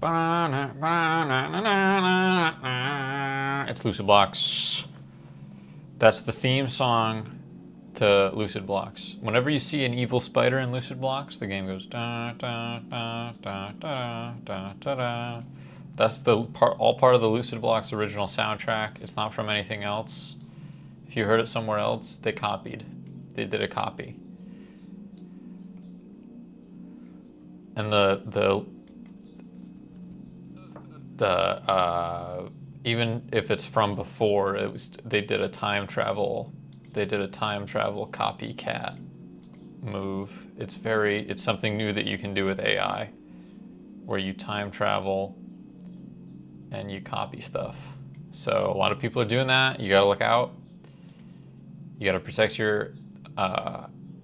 It's Lucid Blocks. That's the theme song to Lucid Blocks. Whenever you see an evil spider in Lucid Blocks, the game goes da da da da da da da da. That's the all part of the Lucid Blocks original soundtrack. It's not from anything else. If you heard it somewhere else, they copied. They did a copy. And even if it's from before, they did a time travel copycat move. It's something new that you can do with AI, where you time travel and you copy stuff. So a lot of people are doing that. You gotta look out. You gotta protect your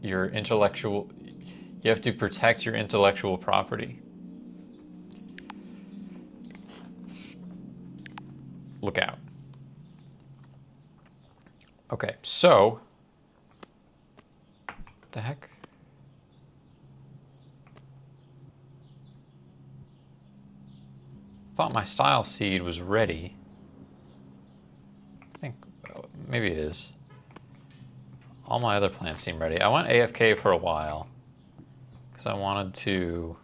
intellectual. You have to protect your intellectual property. Look out. Okay, so what the heck? Thought my style seed was ready. I think maybe it is. All my other plants seem ready. I went AFK for a while because I wanted to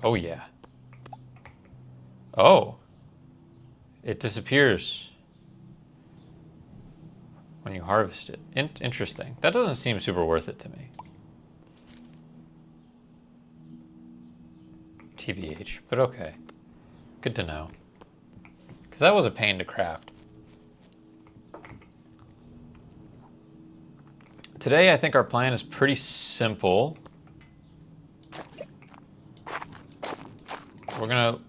oh yeah. Oh. It disappears when you harvest it. Interesting. That doesn't seem super worth it to me. TBH, but okay. Good to know. Because that was a pain to craft. Today, I think our plan is pretty simple. We're gonna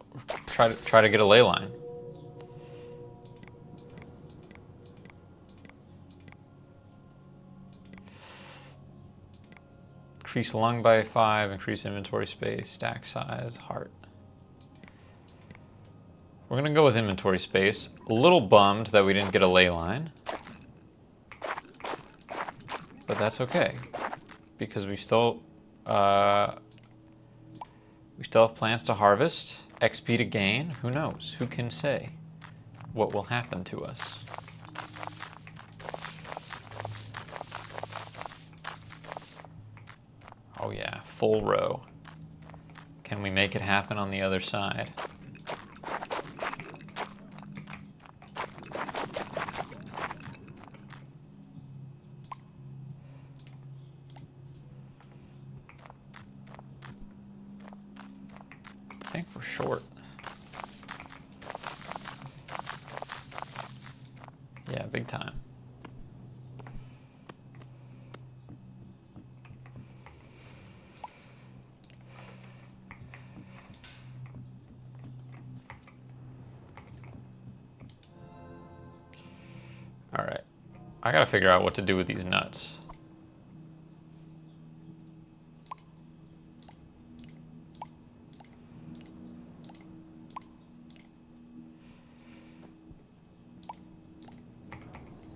try to get a ley line. Increase lung by 5, increase inventory space, stack size, heart. We're gonna go with inventory space. A little bummed that we didn't get a ley line, but that's okay because we still have plants to harvest, XP to gain. Who knows? Who can say what will happen to us? Oh yeah, full row. Can we make it happen on the other side? I think we're short. Yeah, big time. All right, I gotta figure out what to do with these nuts.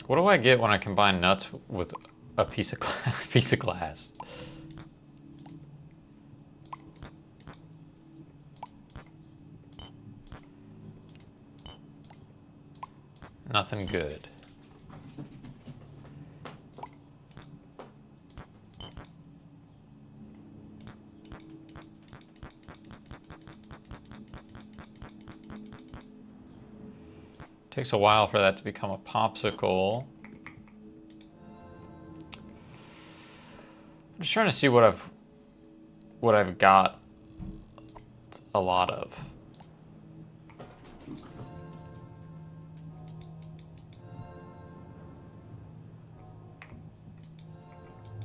What do I get when I combine nuts with a piece of glass? Nothing good. Takes a while for that to become a popsicle. I'm just trying to see what I've got a lot of.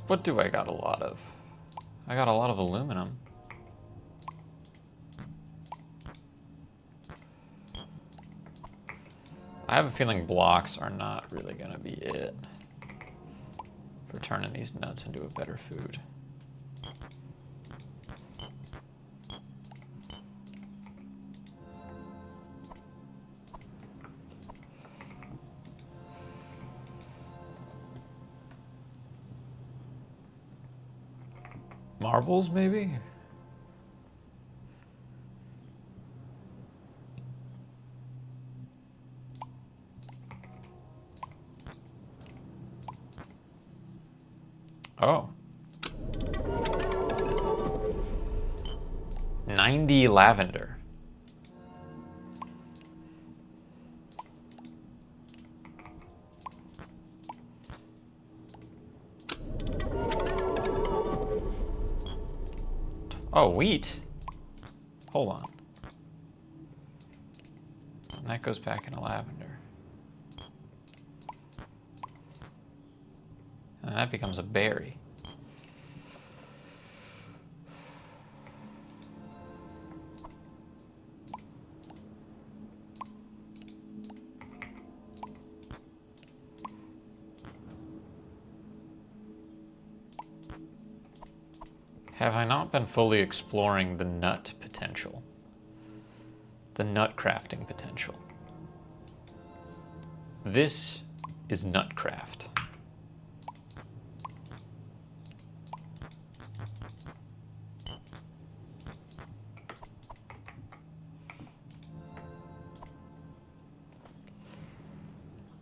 What do I got a lot of? I got a lot of aluminum. I have a feeling blocks are not really gonna be it for turning these nuts into a better food. Marbles, maybe? Oh. 90 lavender. Oh, wheat. Hold on. And that goes back into lavender. And that becomes a berry. Have I not been fully exploring the nut potential? The nut crafting potential. This is nutcraft.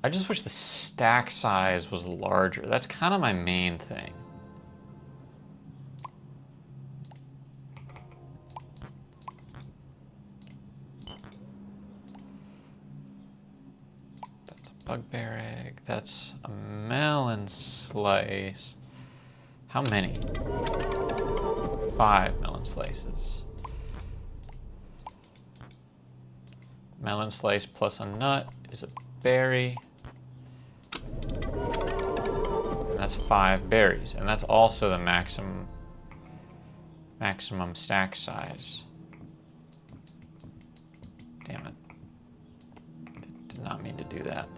I just wish the stack size was larger. That's kind of my main thing. That's a bugbear egg. That's a melon slice. How many? 5 melon slices. Melon slice plus a nut is a berry. And that's 5 berries. And that's also the maximum stack size. Damn it. Did not mean to do that.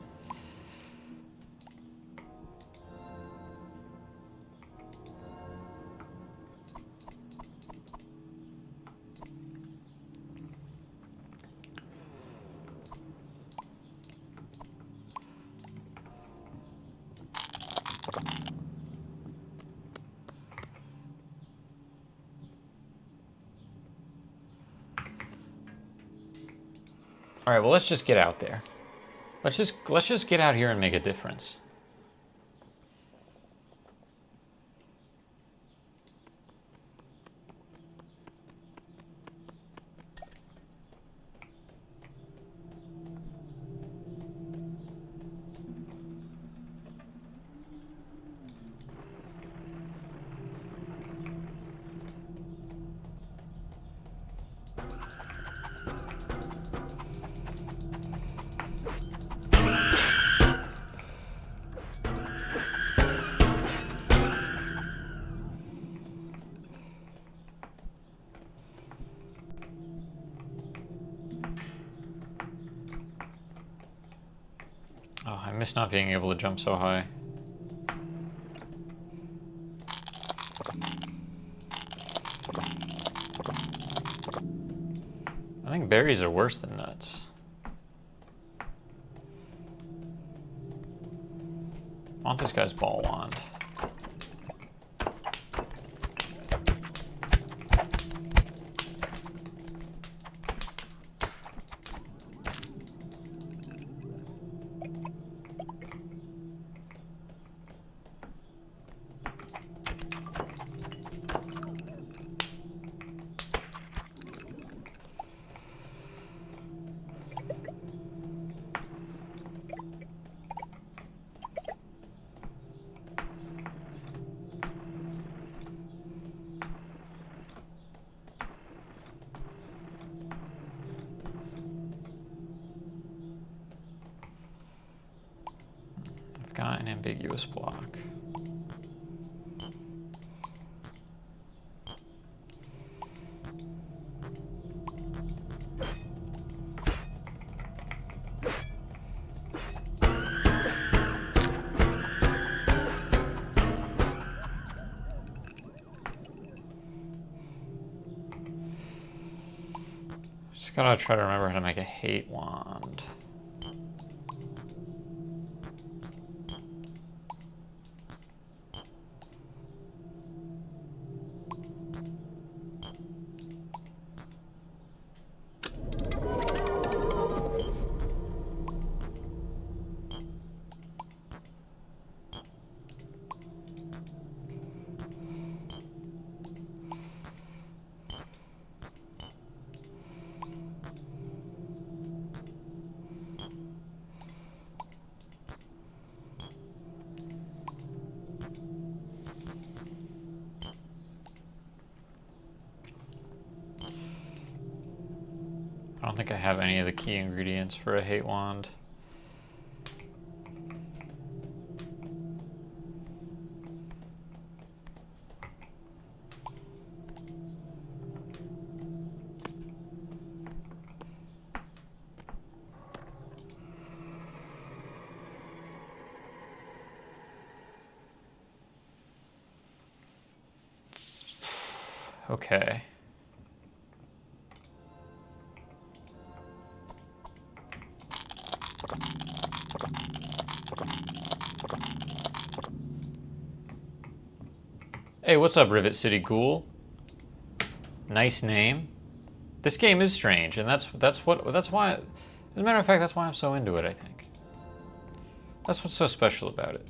All right, well, let's just get out there. Let's just get out here and make a difference. Oh, I miss not being able to jump so high. I think berries are worse than nuts. I want this guy's ball wand. Got an ambiguous block. Just gotta try to remember how to make a hate wand. don't think I have any of the key ingredients for a hate wand. Okay. Hey, what's up, Rivet City Ghoul? Nice name. This game is strange, and that's why. As a matter of fact, that's why I'm so into it. I think that's what's so special about it.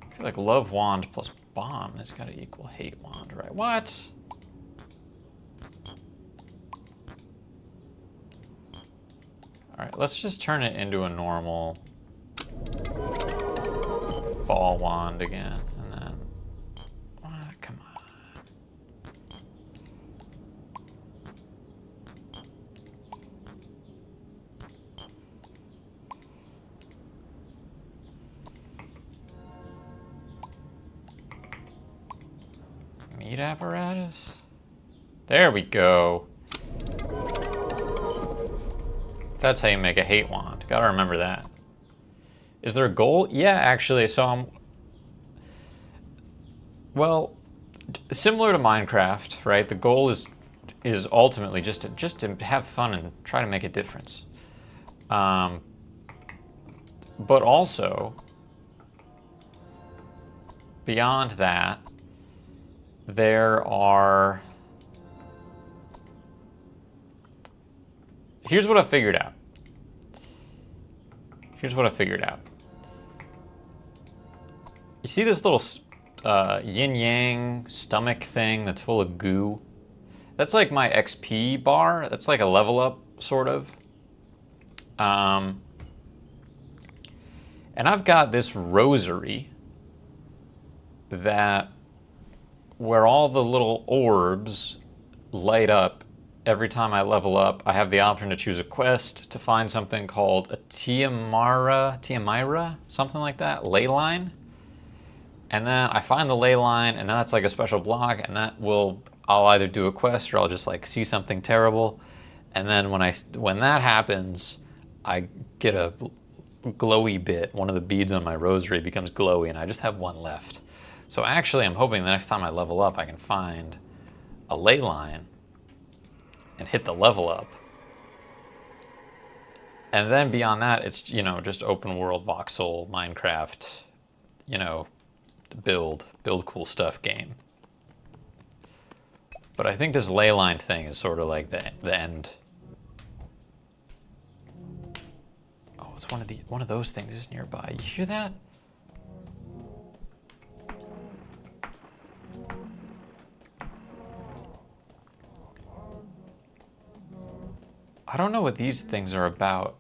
I feel like love wand plus bomb has got to equal hate wand, right? What? All right, let's just turn it into a normal ball wand again, and then come on. Meat apparatus? There we go. That's how you make a hate wand. Gotta remember that. Is there a goal? Yeah, actually, so well, similar to Minecraft, right? The goal is ultimately just to have fun and try to make a difference. But also, beyond that, there are... Here's what I figured out. You see this little yin-yang stomach thing that's full of goo? That's like my XP bar. That's like a level up, sort of. And I've got this rosary where all the little orbs light up every time I level up. I have the option to choose a quest to find something called a Tiamira, something like that, ley line. And then I find the ley line, and that's like a special block, and I'll either do a quest or I'll just like see something terrible. And then when that happens, I get a glowy bit. One of the beads on my rosary becomes glowy, and I just have one left. So actually, I'm hoping the next time I level up, I can find a ley line and hit the level up. And then beyond that, it's, just open world voxel Minecraft, build cool stuff game. But I think this ley line thing is sort of like the end. Oh, it's one of those things is nearby. You hear that? I don't know what these things are about.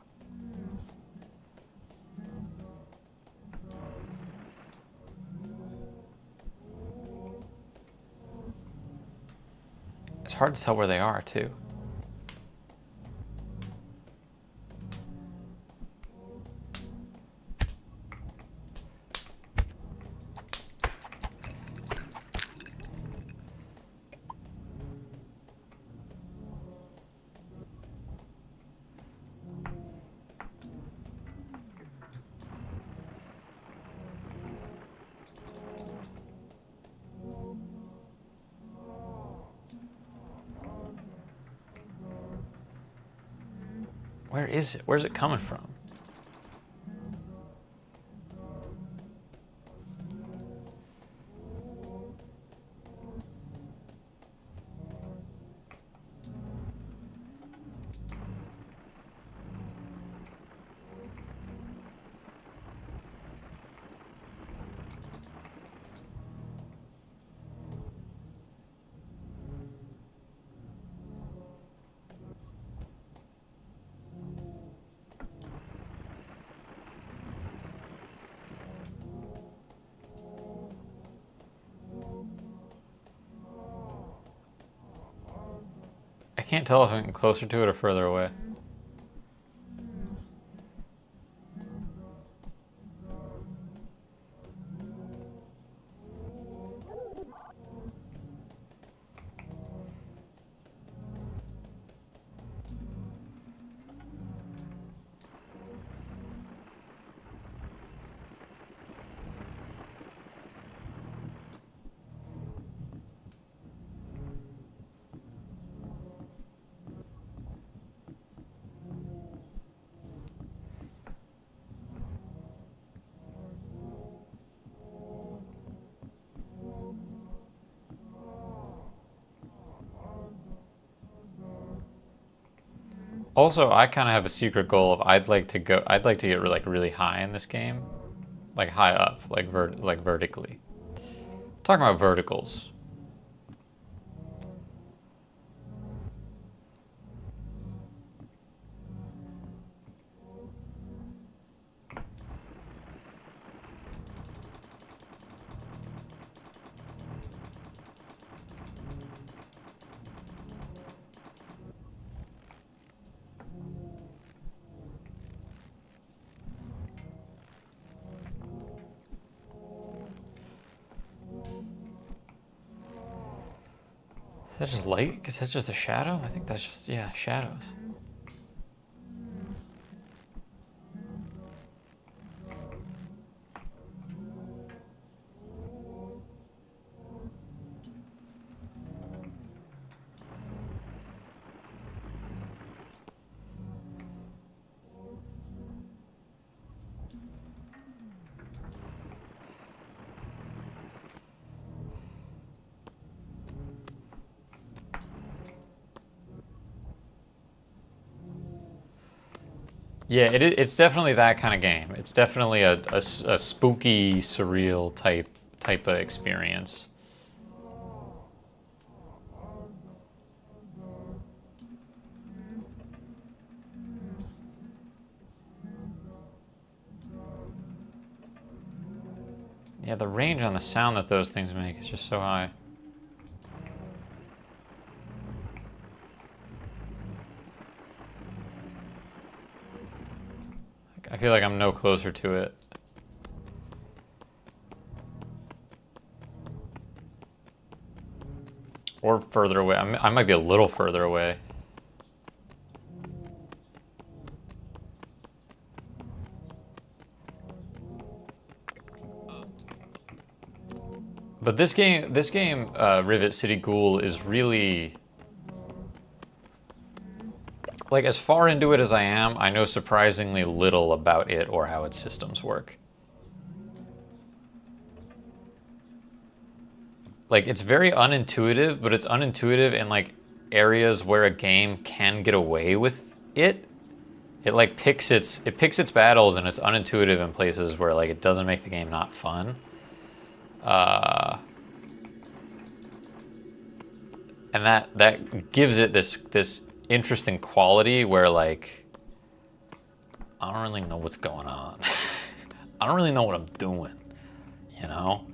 It's hard to tell where they are, too. Where is it? Where's it coming from? can't tell if I'm closer to it or further away. Also, I kind of have a secret goal of I'd like to get like really high in this game, like high up, like vertically. Talking about verticals. Is that just light? Is that just a shadow? I think that's just, yeah, shadows. Yeah, it's definitely that kind of game. It's definitely a spooky, surreal type of experience. Yeah, the range on the sound that those things make is just so high. I feel like I'm no closer to it. Or further away. I might be a little further away. But this game, Rivet City Ghoul, is really, like, as far into it as I am, I know surprisingly little about it or how its systems work. Like, it's very unintuitive, but it's unintuitive in, like, areas where a game can get away with it. It, like, picks its battles, and it's unintuitive in places where, like, it doesn't make the game not fun. And that gives it this interesting quality where, like, I don't really know what's going on. I don't really know what I'm doing, you know?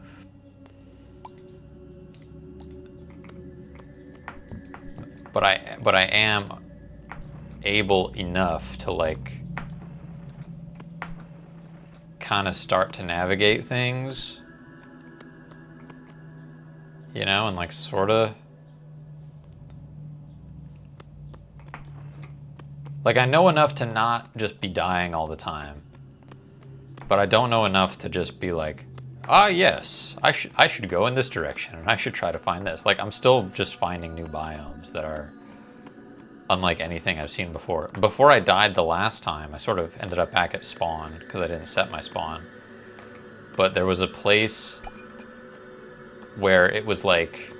But I am able enough to, like, kind of start to navigate things, you know, and, like, sort of, like, I know enough to not just be dying all the time, but I don't know enough to just be like, ah, yes, I should go in this direction, and I should try to find this. Like, I'm still just finding new biomes that are unlike anything I've seen before. Before I died the last time, I sort of ended up back at spawn, because I didn't set my spawn. But there was a place where it was like,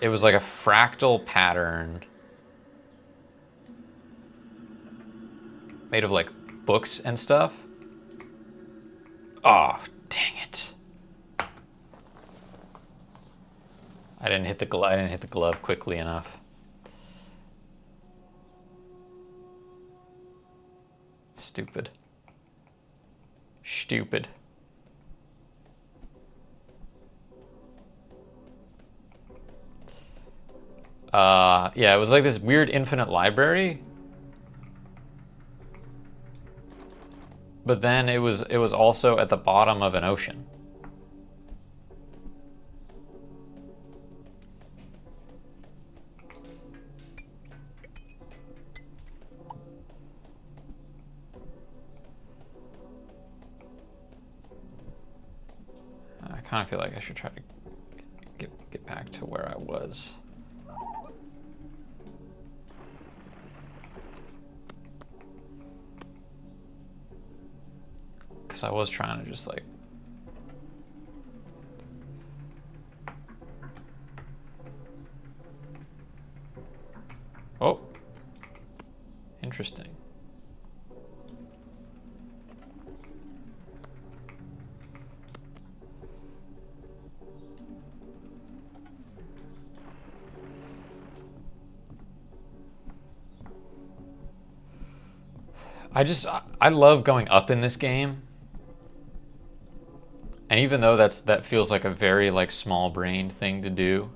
it was like a fractal pattern made of, like, books and stuff. Oh, dang it. I didn't hit the glove quickly enough. Stupid. Stupid. Yeah, it was like this weird infinite library. But then it was also at the bottom of an ocean. I kind of feel like I should try to get back to where I was. Because I was trying to just like... Oh. Interesting. I love going up in this game. And even though that feels like a very like small-brained thing to do,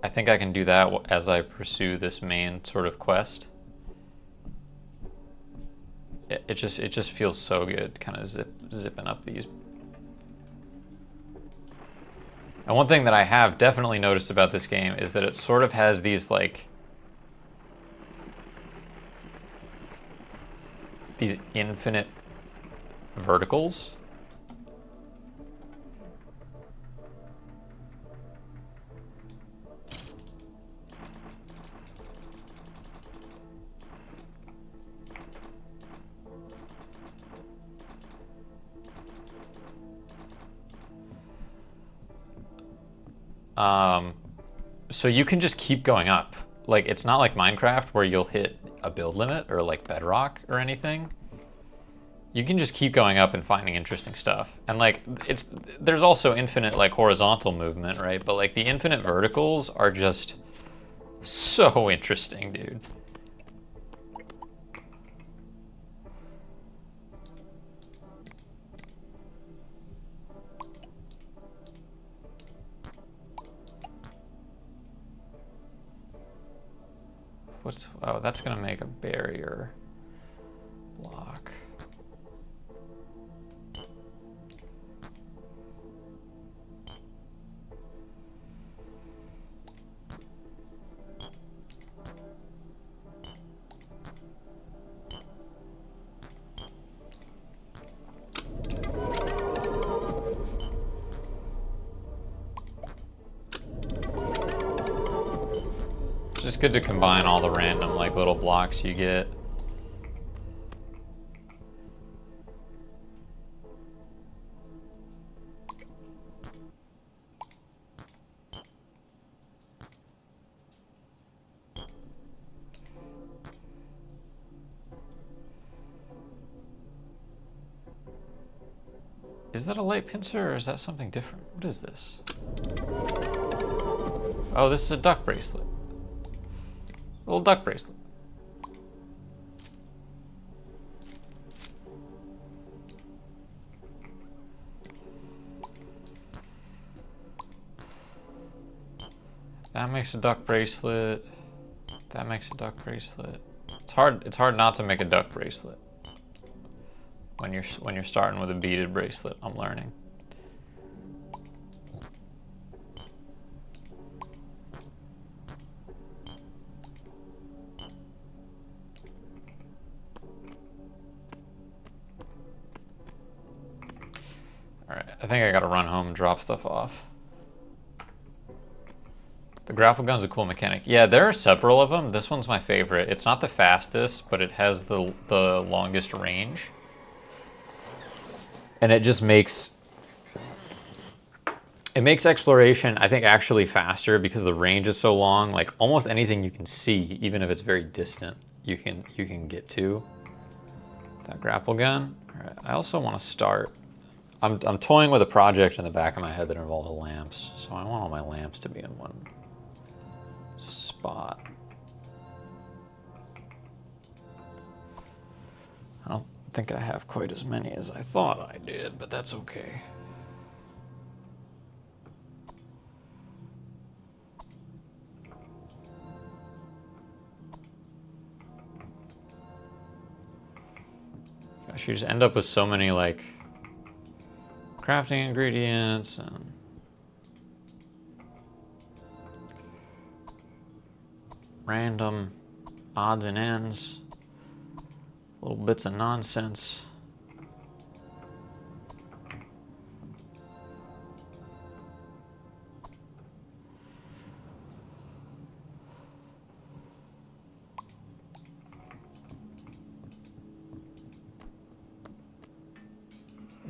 I think I can do that as I pursue this main sort of quest. It just feels so good, kind of zipping up these. And one thing that I have definitely noticed about this game is that it sort of has these like these infinite verticals. So you can just keep going up. Like, it's not like Minecraft where you'll hit a build limit or like bedrock or anything. You can just keep going up and finding interesting stuff. And like, there's also infinite like horizontal movement, right? But like the infinite verticals are just so interesting, dude. Oh, that's gonna make a barrier block. It's just good to combine all the random like little blocks you get. Is that a light pincer or is that something different? What is this? Oh, this is a duck bracelet. A little duck bracelet. That makes a duck bracelet. That makes a duck bracelet. It's hard not to make a duck bracelet when you're starting with a beaded bracelet, I'm learning. Alright, I think I gotta run home and drop stuff off. The grapple gun's a cool mechanic. Yeah, there are several of them. This one's my favorite. It's not the fastest, but it has the longest range. And it just makes exploration, I think, actually faster because the range is so long. Like almost anything you can see, even if it's very distant, you can get to. That grapple gun. All right, I also want to start. I'm toying with a project in the back of my head that involves lamps, so I want all my lamps to be in one spot. I don't think I have quite as many as I thought I did, but that's okay. Gosh, you just end up with so many like crafting ingredients and random odds and ends, little bits of nonsense.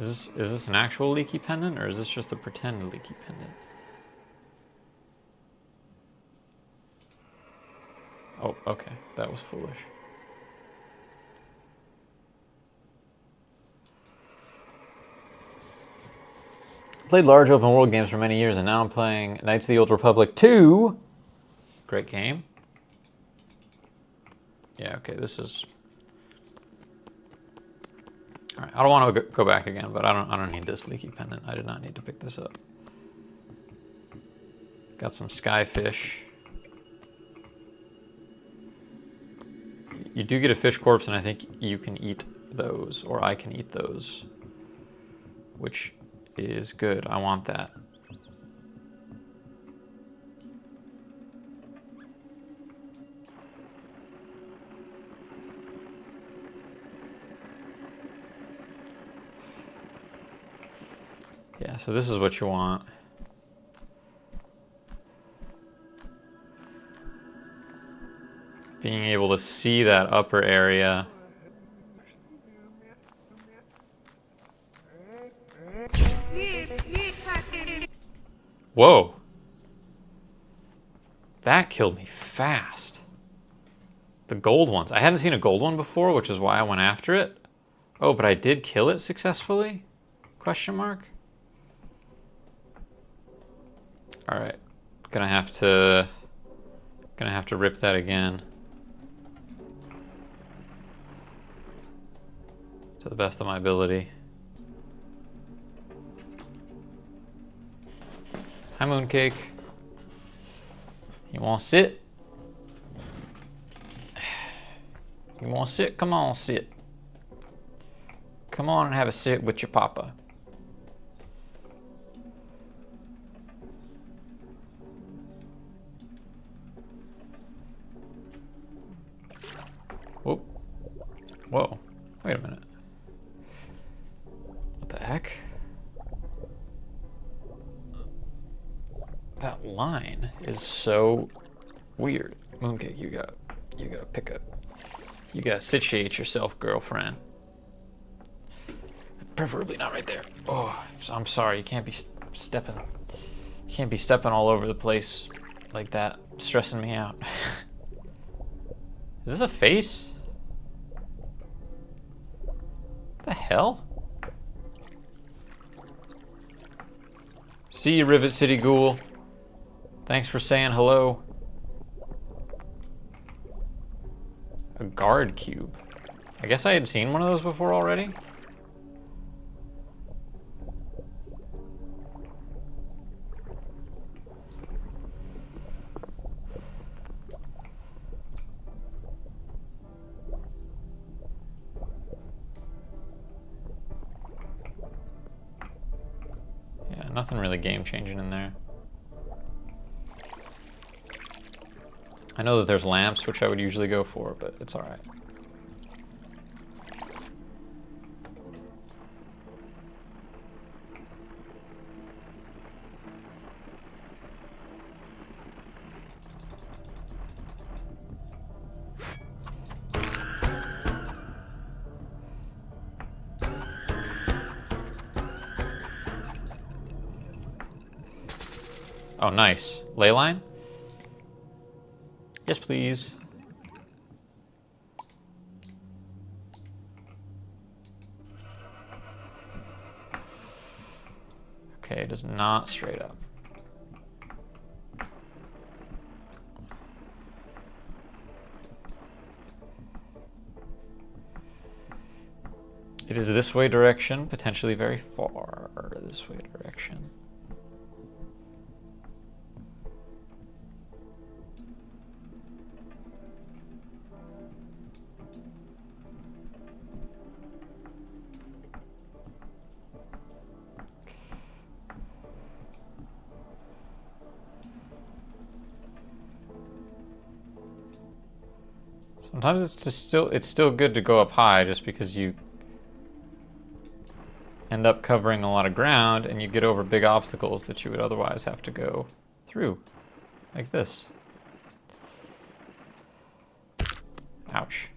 Is this an actual leaky pendant, or is this just a pretend leaky pendant? Oh, okay. That was foolish. Played large open world games for many years, and now I'm playing Knights of the Old Republic 2. Great game. Yeah, okay, this is... All right, I don't want to go back again, but I don't need this leaky pendant. I did not need to pick this up. Got some skyfish. You do get a fish corpse, and I think you can eat those, or I can eat those, which is good. I want that. Yeah, so this is what you want. Being able to see that upper area. Whoa. That killed me fast. The gold ones. I hadn't seen a gold one before, which is why I went after it. Oh, but I did kill it successfully? Question mark? All right, gonna have to rip that again. To the best of my ability. Hi, Mooncake. You wanna sit? You wanna sit? Come on, sit. Come on and have a sit with your papa. Whoa. Whoa. Wait a minute. What the heck? That line is so weird. Mooncake, you gotta pick up. You gotta situate yourself, girlfriend. Preferably not right there. Oh, I'm sorry. You can't be stepping. You can't be stepping all over the place like that. It's stressing me out. Is this a face? What the hell? See you, Rivet City Ghoul. Thanks for saying hello. A guard cube. I guess I had seen one of those before already. Yeah, nothing really game-changing in there. I know that there's lamps, which I would usually go for, but it's all right. Oh, nice. Ley line? Yes, please. Okay, it is not straight up. It is this way direction, potentially very far this way direction. Sometimes it's still good to go up high just because you end up covering a lot of ground and you get over big obstacles that you would otherwise have to go through, like this. Ouch.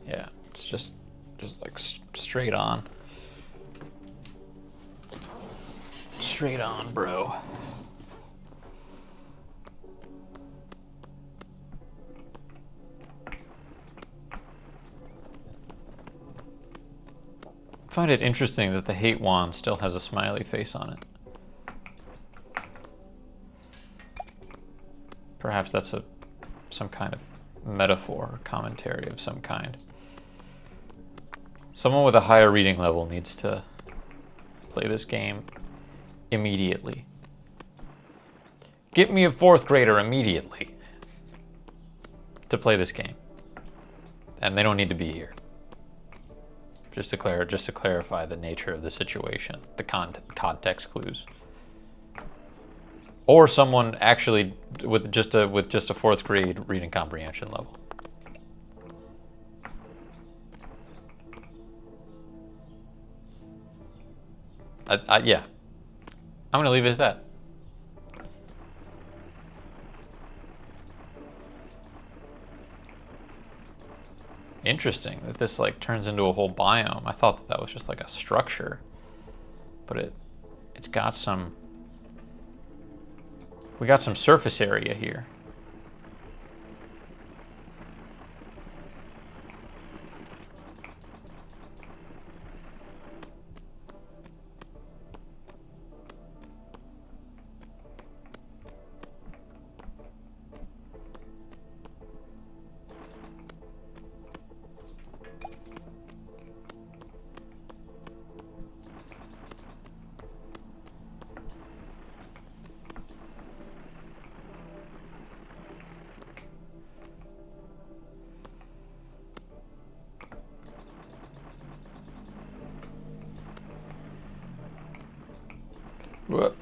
Yeah, it's just like straight on. Straight on, bro. I find it interesting that the hate wand still has a smiley face on it. Perhaps that's some kind of metaphor or commentary of some kind. Someone with a higher reading level needs to play this game immediately. Get me a 4th grader immediately to play this game. And they don't need to be here. Just to clarify the nature of the situation, the context clues. Or someone actually with just a 4th grade reading comprehension level. Yeah, I'm gonna leave it at that. Interesting that this like turns into a whole biome. I thought that was just like a structure, but it's got some. We got some surface area here. Whoop.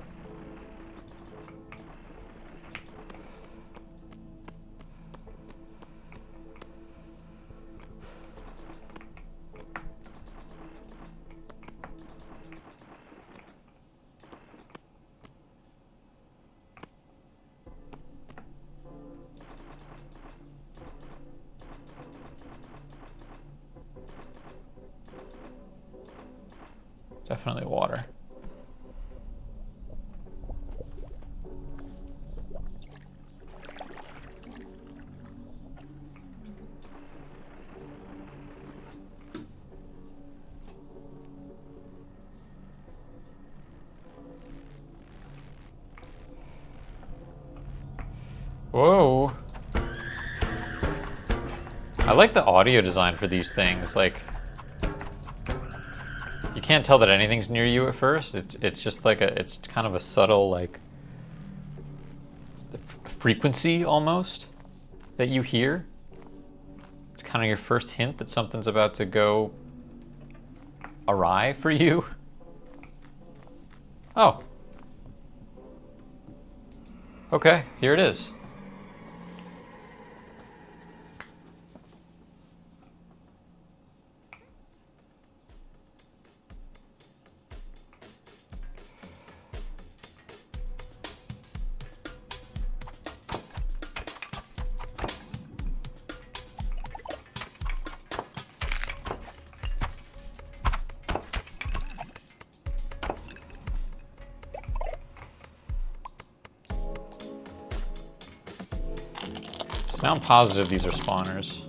Definitely water. Whoa. I like the audio design for these things. Like, you can't tell that anything's near you at first. It's just like it's kind of a subtle like frequency almost that you hear. It's kind of your first hint that something's about to go awry for you. Oh. Okay, here it is. So now I'm positive these are spawners.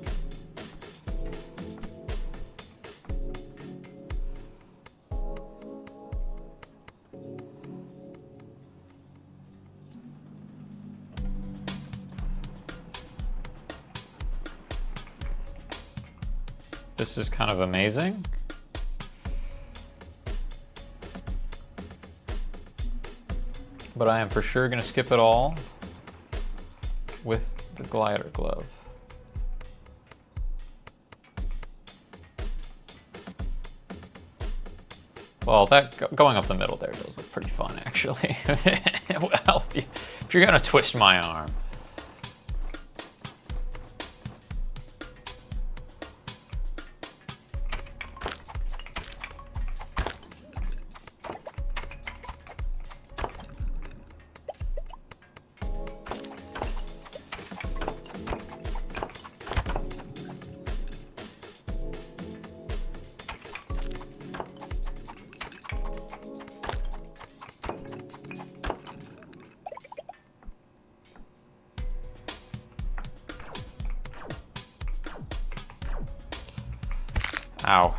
This is kind of amazing. But I am for sure going to skip it all with the glider glove. Well, that going up the middle there does look pretty fun, actually. Well, if you're going to twist my arm. Ow.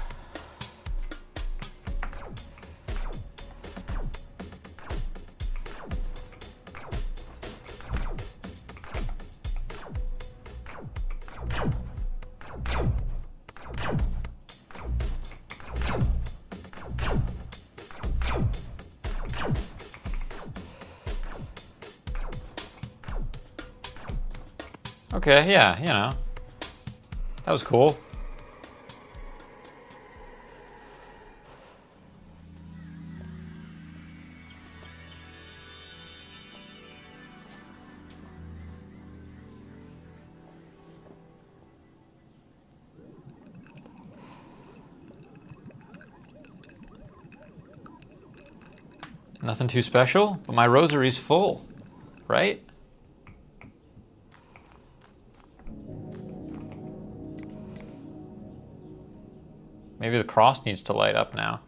Okay, yeah, you know. That was cool. Nothing too special, but my rosary's full, right? Maybe the cross needs to light up now.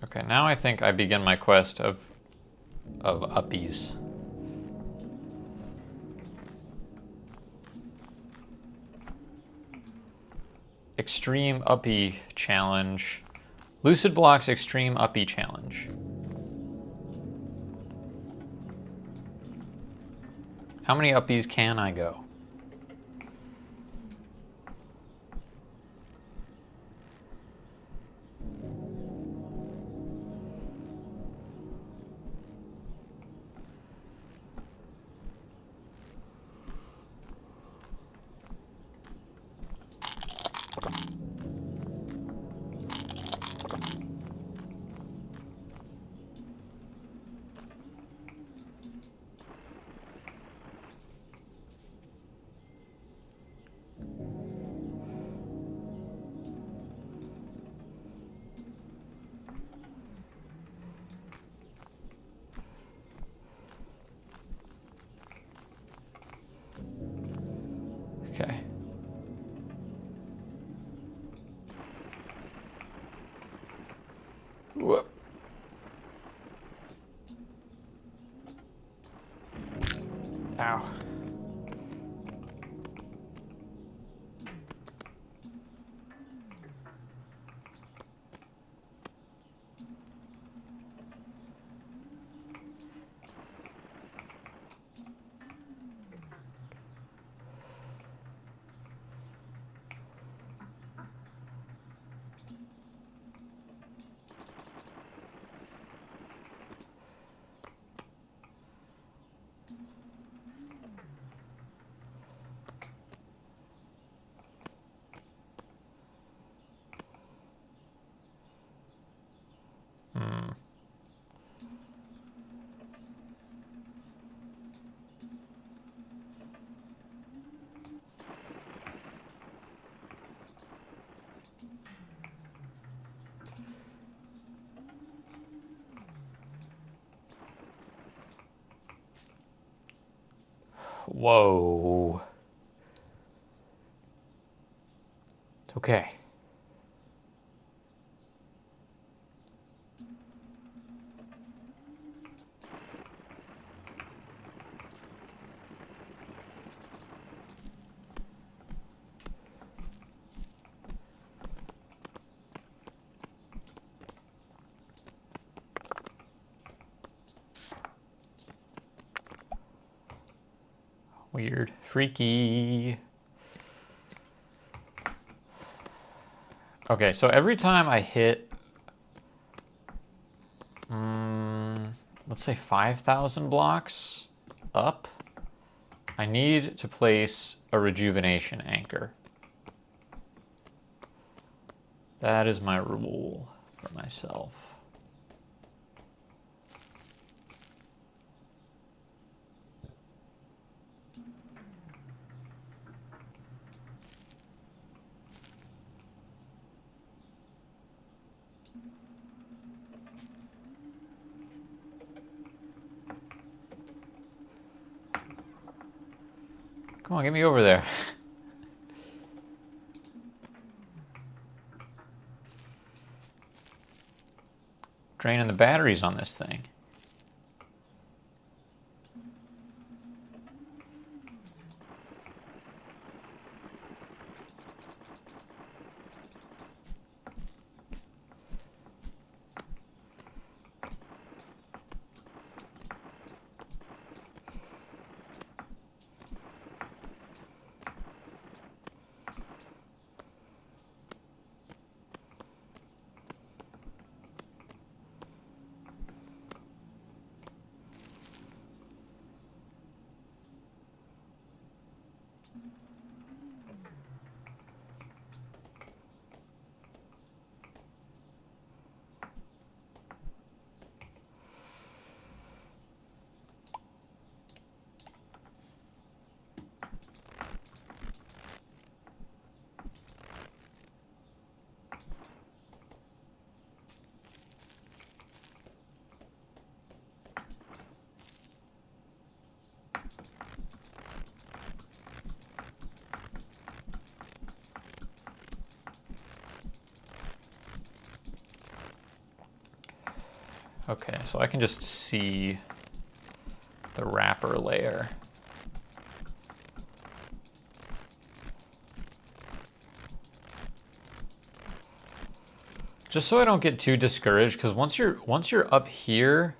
Okay, now I think I begin my quest of uppies. Extreme Uppie Challenge. Lucid Blocks Extreme Uppie Challenge. How many uppies can I go? Okay. Whoop. Ow. Whoa. Okay. Weird. Freaky. Okay, so every time I hit, let's say 5,000 blocks up, I need to place a rejuvenation anchor. That is my rule for myself. Come on, get me over there. Draining the batteries on this thing. Okay, so I can just see the wrapper layer. Just so I don't get too discouraged, because once you're up here,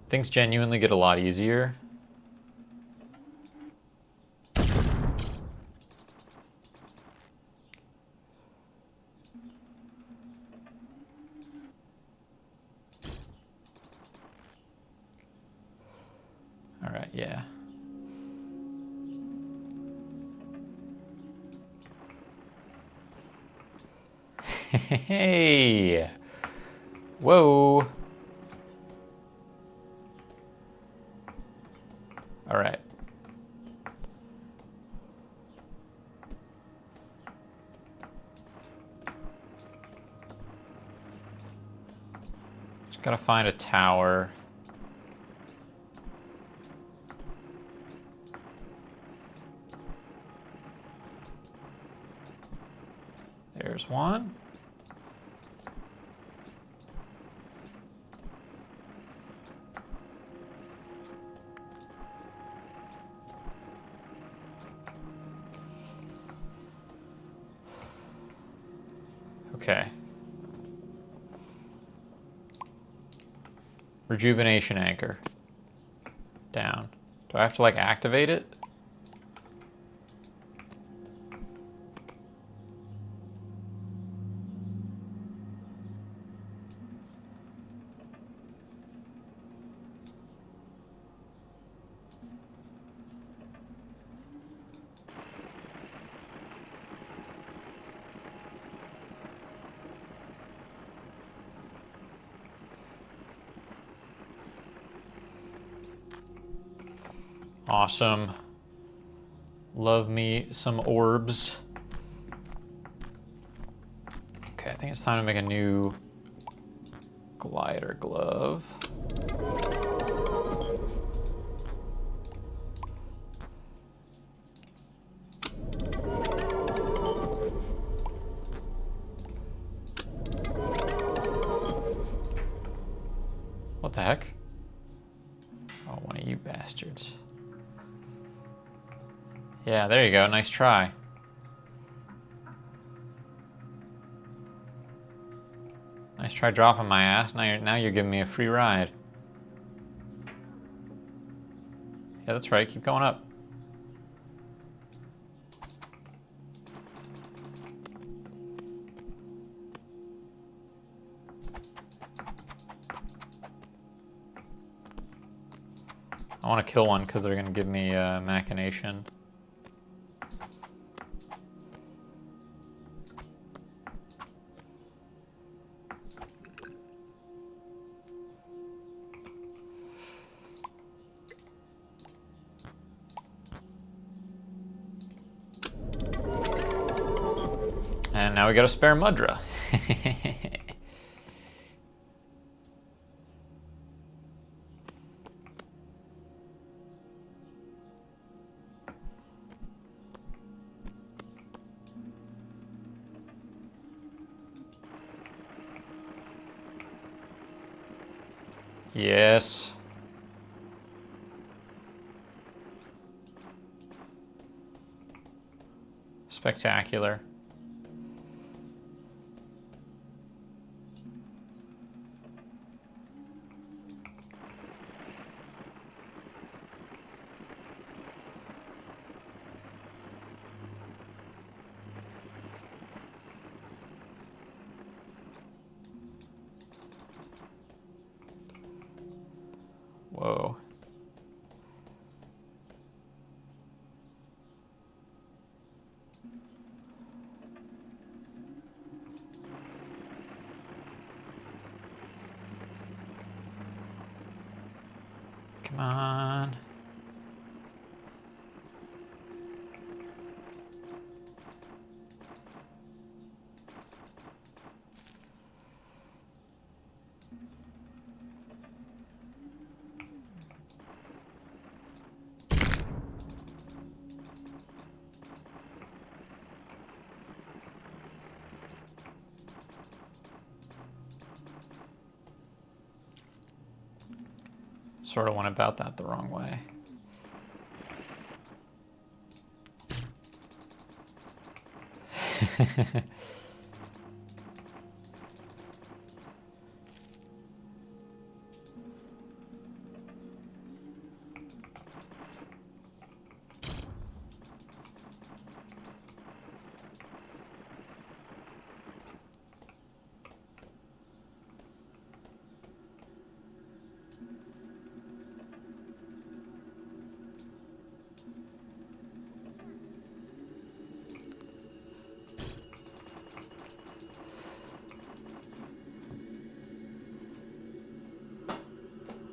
things genuinely get a lot easier. All right, yeah. Hey! Whoa! All right. Just gotta find a tower. There's one. Okay. Rejuvenation anchor. Down. Do I have to like activate it? Awesome. Love me some orbs. Okay, I think it's time to make a new Glider glove. What the heck? Oh, one of you bastards. Yeah, there you go. Nice try. Nice try dropping my ass. Now you're giving me a free ride. Yeah, that's right. Keep going up. I want to kill one because they're going to give me machination. And now we got a spare mudra. Yes. Spectacular. Whoa. Come on. Sort of went about that the wrong way.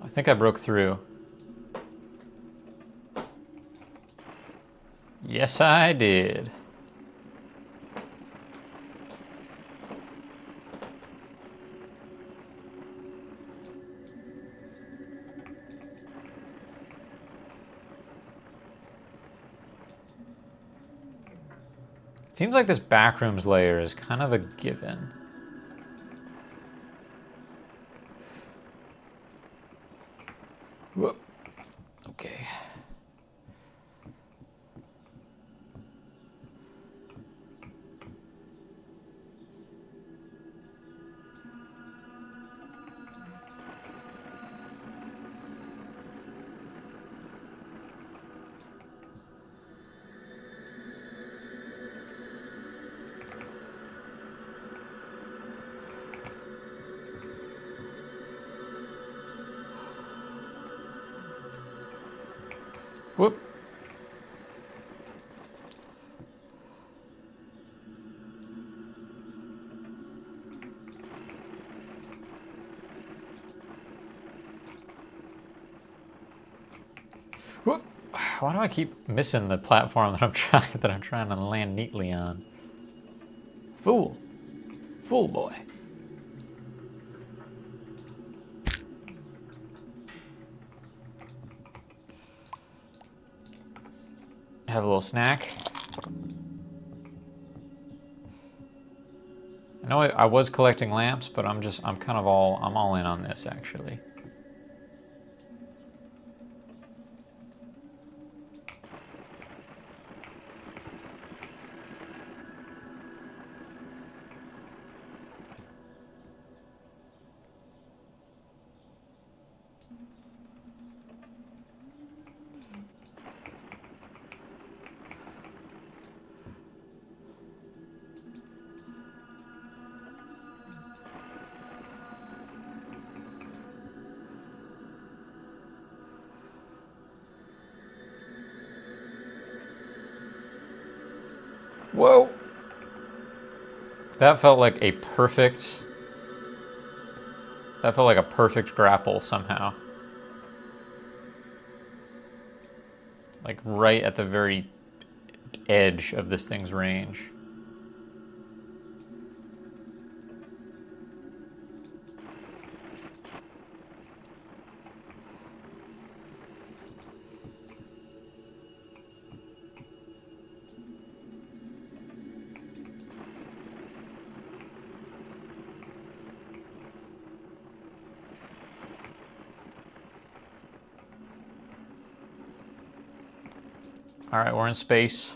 I think I broke through. Yes, I did. Seems like this backrooms layer is kind of a given. Whoop. Okay. Whoop. Whoop. Why do I keep missing the platform that I'm trying to land neatly on? Fool. Fool boy. have a little snack. I know I was collecting lamps, but I'm all in on this actually. Whoa! That felt like a perfect grapple somehow. Like right at the very edge of this thing's range. All right, we're in space.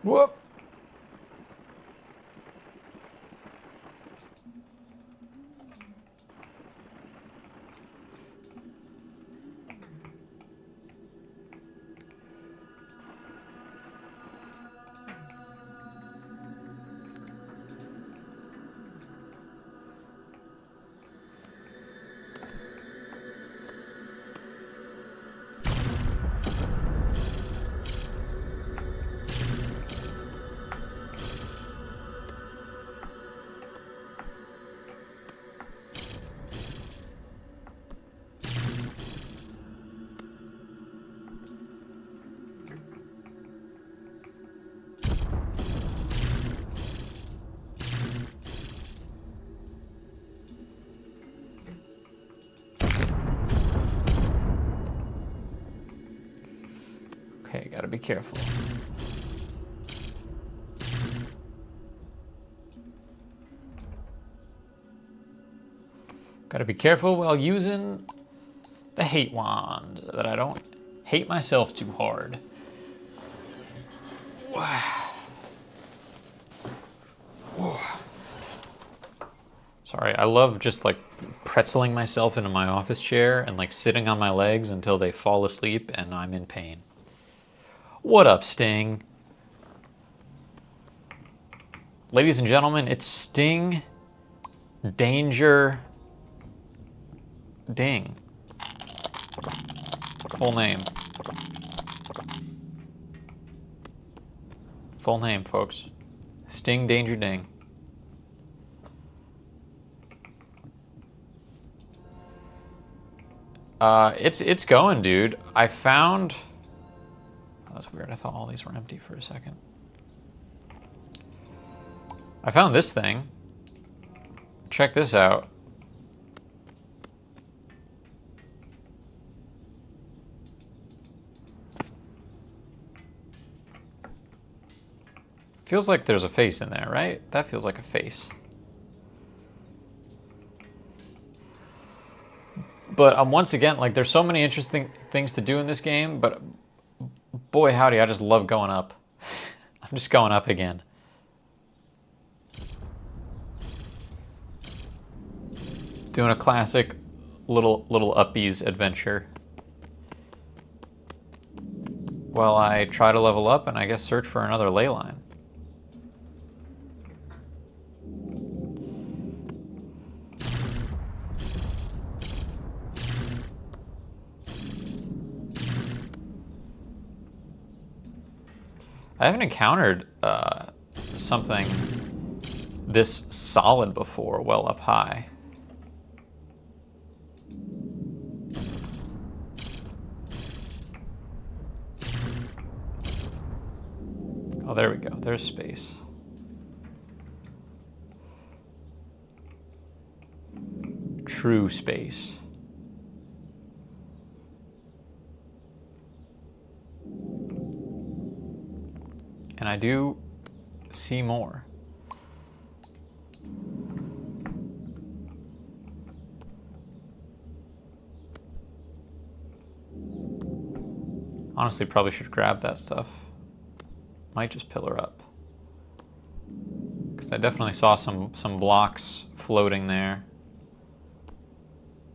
Whoop. Okay, gotta be careful. Gotta be careful while using the hate wand, that I don't hate myself too hard. Sorry, I love just like pretzeling myself into my office chair and like sitting on my legs until they fall asleep and I'm in pain. What up, Sting? Ladies and gentlemen, it's Sting Danger Ding. Full name. Full name, folks. Sting Danger Ding. It's going, dude. I found... Oh, that's weird. I thought all these were empty for a second. I found this thing. Check this out. Feels like there's a face in there, right? That feels like a face. But once again, like, there's so many interesting things to do in this game, but boy howdy, I just love going up. I'm just going up again. Doing a classic little uppies adventure. While I try to level up and I guess search for another ley line. I haven't encountered something this solid before, well up high. Oh, there we go. There's space. True space. And I do see more. Honestly, probably should grab that stuff. Might just pillar up. Because I definitely saw some blocks floating there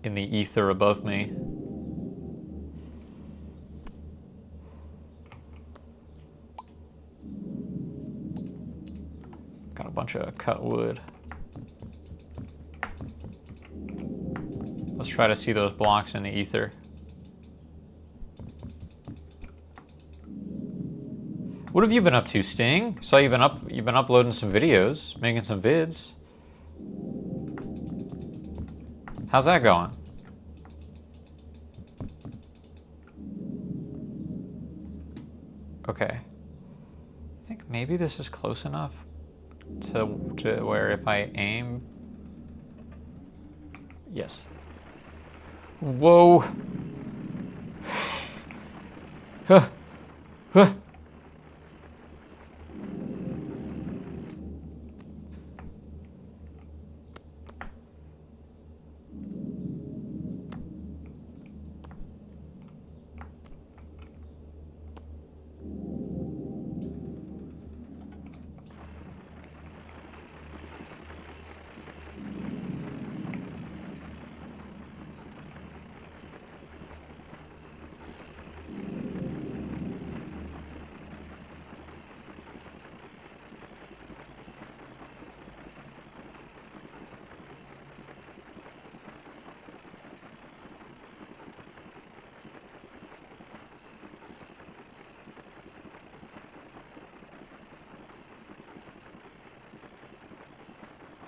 in the ether above me. Got a bunch of cut wood. Let's try to see those blocks in the ether. What have you been up to, Sting? Saw you've been uploading some videos, making some vids. How's that going? Okay. I think maybe this is close enough to where if I aim. Yes. Whoa. Huh. Huh.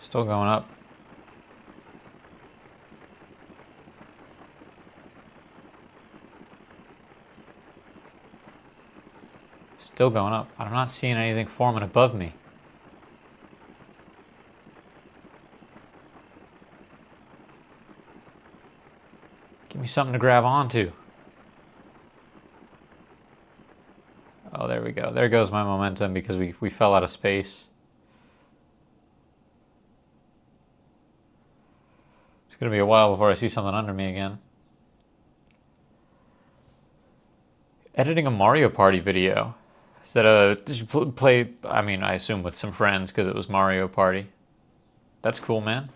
Still going up. Still going up. I'm not seeing anything forming above me. Give me something to grab onto. Oh, there we go. There goes my momentum because we fell out of space. It's going to be a while before I see something under me again. Editing a Mario Party video. Instead of just play, I mean, I assume with some friends because it was Mario Party. That's cool, man.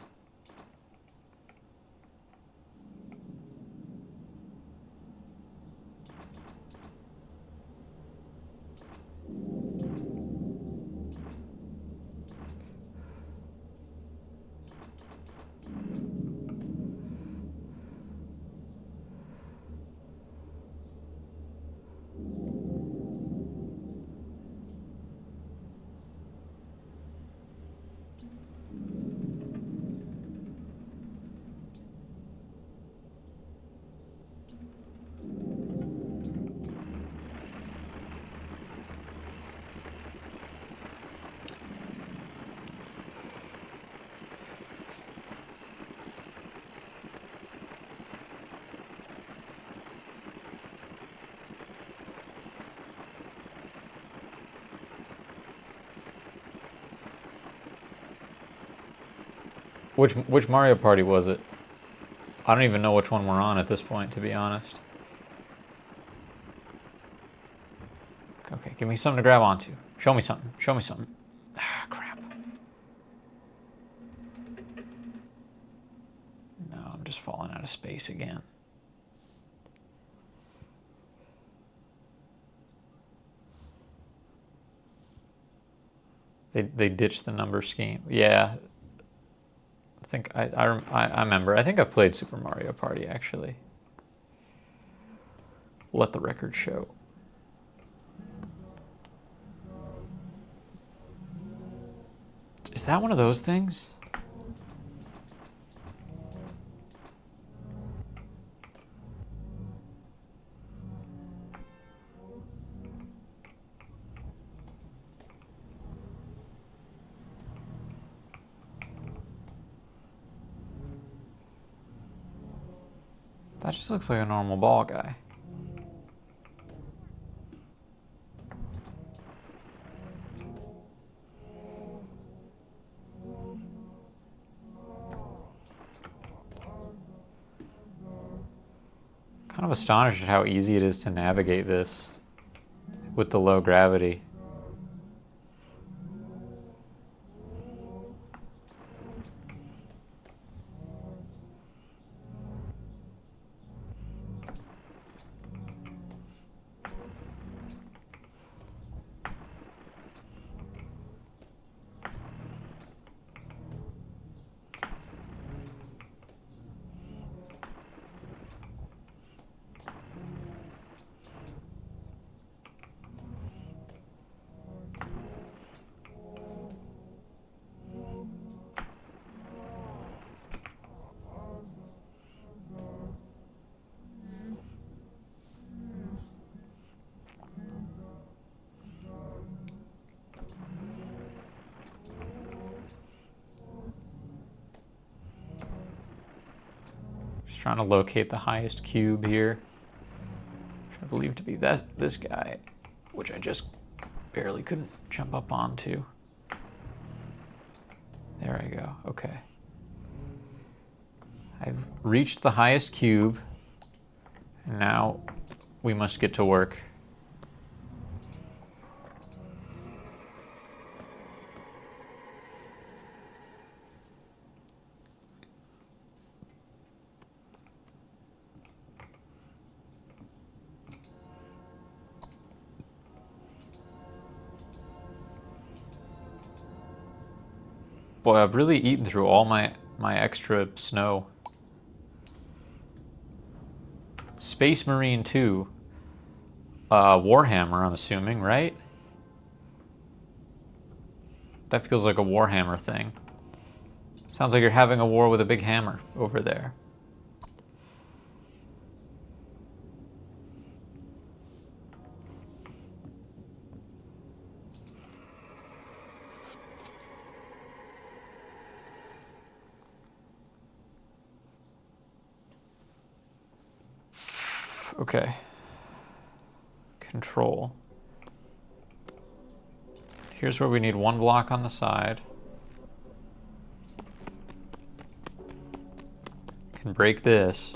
Which Mario Party was it? I don't even know which one we're on at this point, to be honest. Okay, give me something to grab onto. Show me something. Show me something. Ah, crap. No, I'm just falling out of space again. They ditched the number scheme. Yeah. I remember. I think I've played Super Mario Party, actually. Let the record show. Is that one of those things? That just looks like a normal ball guy. Kind of astonished at how easy it is to navigate this with the low gravity. Just trying to locate the highest cube here, which I believe to be this guy, which I just barely couldn't jump up onto. There I go. Okay. I've reached the highest cube, and now we must get to work. Boy, I've really eaten through all my extra snow. Space Marine 2. Warhammer, I'm assuming, right? That feels like a Warhammer thing. Sounds like you're having a war with a big hammer over there. Okay. Control. Here's where we need one block on the side. Can break this.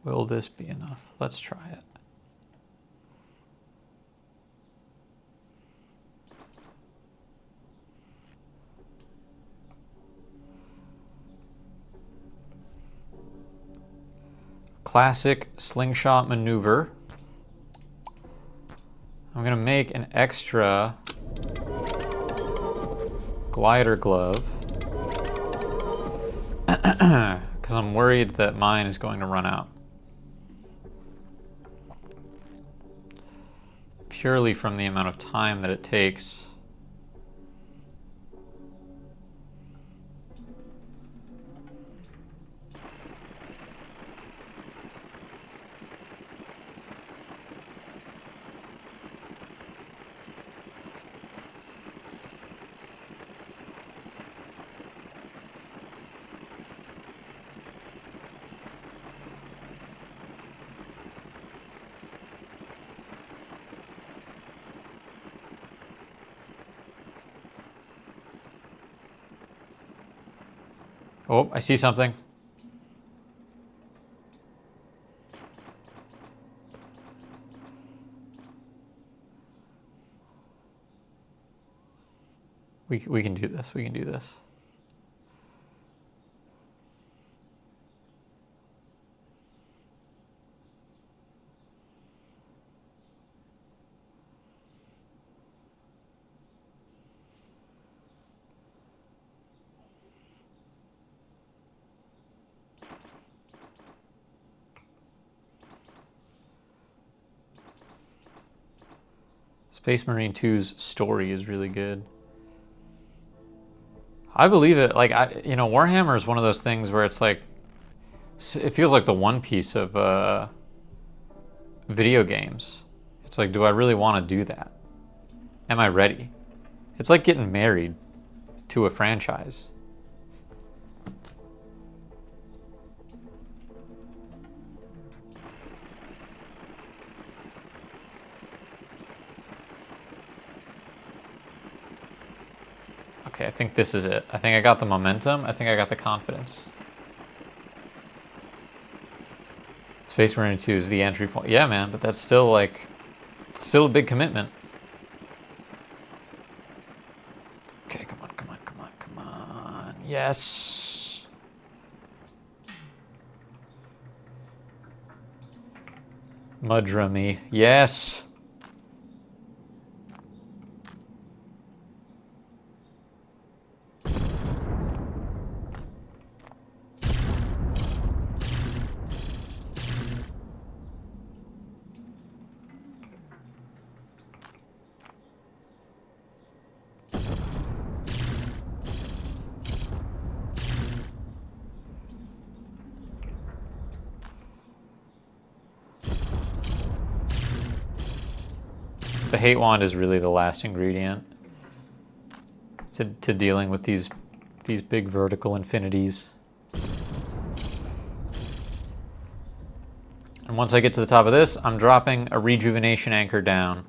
Will this be enough? Let's try it. Classic slingshot maneuver. I'm gonna make an extra glider glove because I'm worried that mine is going to run out. Purely from the amount of time that it takes. Oh, I see something. We can do this. We can do this. Space Marine 2's story is really good. I believe it. Like, Warhammer is one of those things where it's like, it feels like the One Piece of video games. It's like, do I really want to do that? Am I ready? It's like getting married to a franchise. Okay, I think this is it. I think I got the momentum. I think I got the confidence. Space Marine 2 is the entry point. Yeah, man, but that's still like, it's still a big commitment. Okay, come on, come on, come on, come on. Yes. Mudra me. Yes. The hate wand is really the last ingredient to dealing with these big vertical infinities. And once I get to the top of this, I'm dropping a rejuvenation anchor down.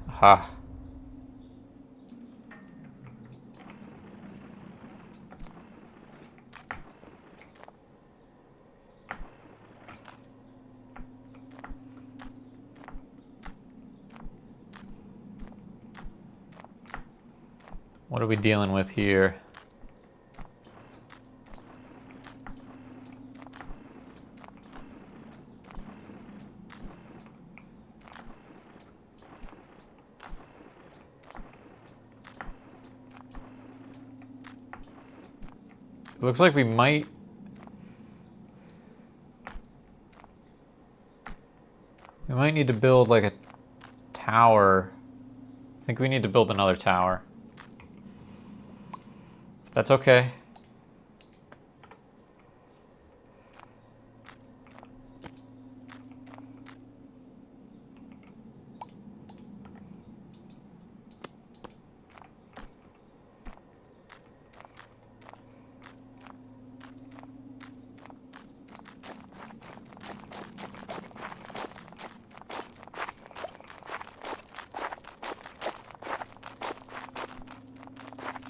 Aha. What are we dealing with here? It looks like we might need to build like a tower. I think we need to build another tower. That's okay.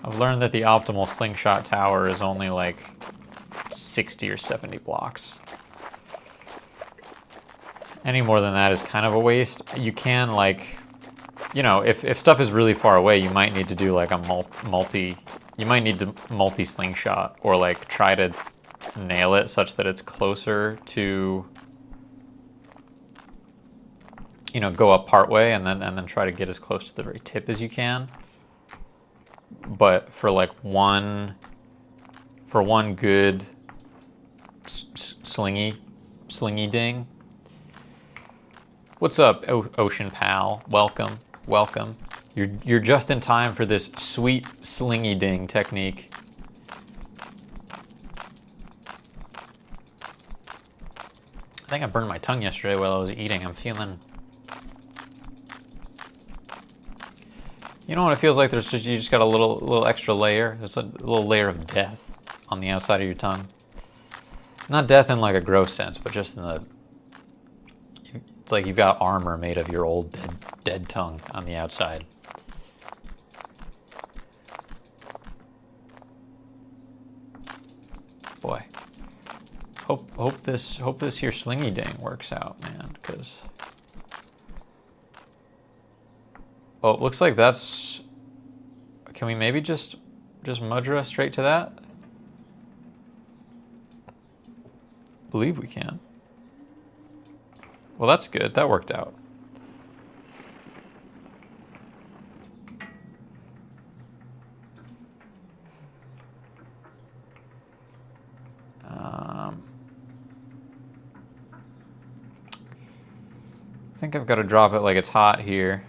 I've learned that the optimal slingshot tower is only like 60 or 70 blocks. Any more than that is kind of a waste. You can like, if stuff is really far away, you might need to do like a you might need to multi-slingshot or like try to nail it such that it's closer to, go up part way and then try to get as close to the very tip as you can. But for like one good slingy ding. What's up, Ocean Pal? Welcome, welcome. You're just in time for this sweet slingy ding technique. I think I burned my tongue yesterday while I was eating. I'm feeling. You know what it feels like? You just got a little extra layer. There's a little layer of death on the outside of your tongue. Not death in like a gross sense, but just in the. It's like you've got armor made of your old dead tongue on the outside. Boy, hope this here slingy ding works out, man. Because oh, it looks like that's. Can we maybe just mudra straight to that? Believe we can. Well, that's good. That worked out. think I've got to drop it like it's hot here.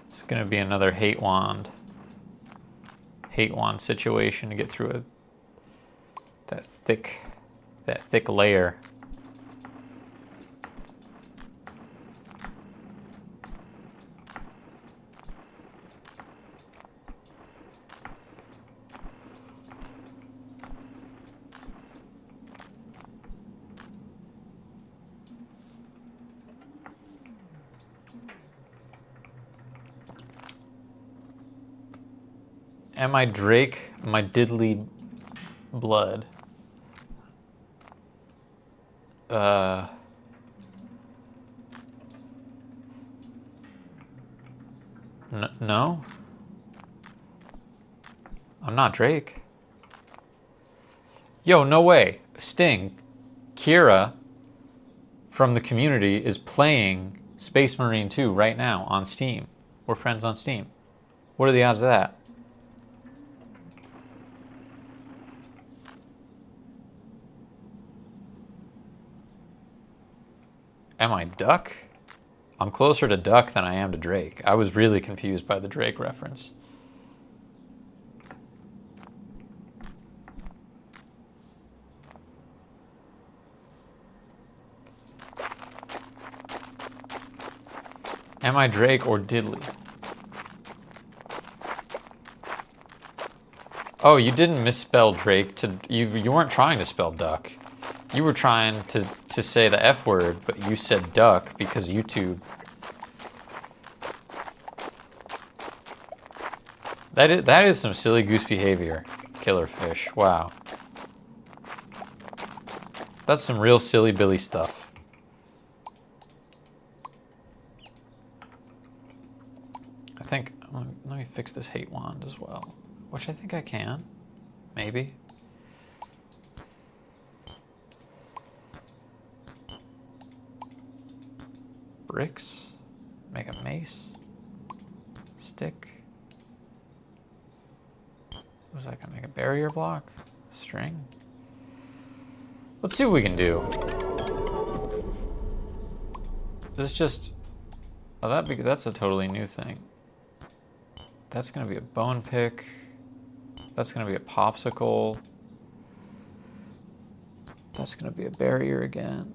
It's going to be another hate wand situation to get through that thick layer. Am I Drake? My diddly blood. No? I'm not Drake. Yo, no way. Sting, Kira from the community is playing Space Marine 2 right now on Steam. We're friends on Steam. What are the odds of that? Am I Duck? I'm closer to Duck than I am to Drake. I was really confused by the Drake reference. Am I Drake or Diddley? Oh, you didn't misspell Drake. You weren't trying to spell Duck. You were trying to say the F word, but you said duck because YouTube. That is some silly goose behavior, Killer Fish. Wow. That's some real silly Billy stuff. I think, let me fix this hate wand as well, which I think I can, maybe. Bricks, make a mace, stick. What was that gonna make? A barrier block? String? Let's see what we can do. This is just, oh, that's a totally new thing. That's gonna be a bone pick. That's gonna be a popsicle. That's gonna be a barrier again.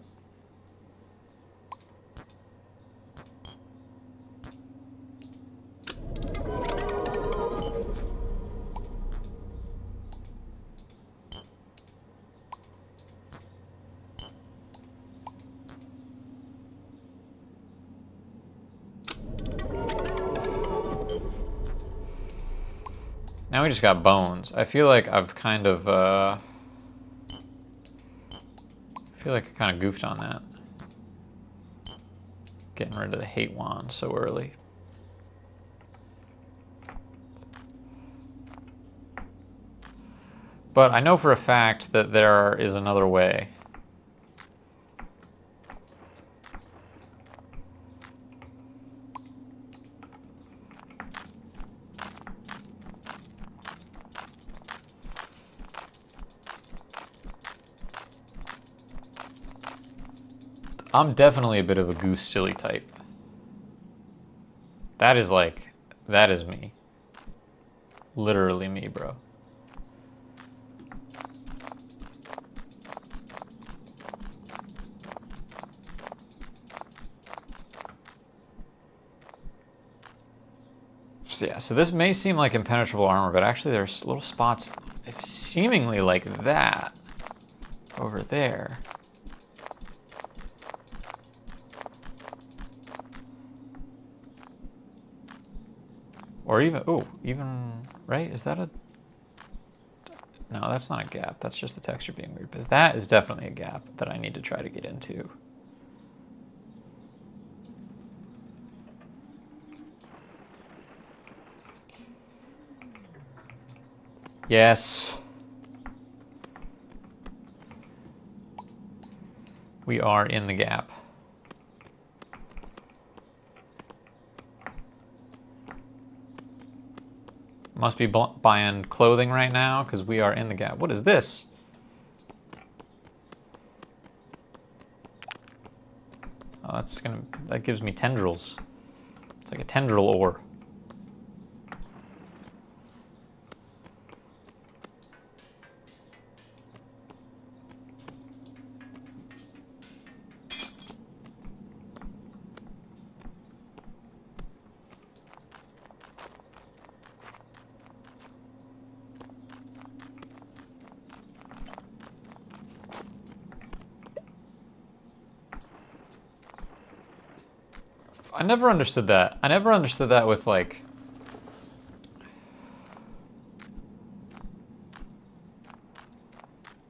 Now we just got bones. I feel like I've kind of, I feel like I kind of goofed on that. Getting rid of the hate wand so early. But I know for a fact that there is another way. I'm definitely a bit of a goose silly type. That is me. Literally me, bro. So yeah, so this may seem like impenetrable armor, but actually there's little spots seemingly like that over there. Or even, right? Is that a, no, that's not a gap. That's just the texture being weird. But that is definitely a gap that I need to try to get into. Yes. We are in the gap. Must be buying clothing right now because we are in the gap. What is this? Oh, that gives me tendrils. It's like a tendril ore. I never understood that. I never understood that with like...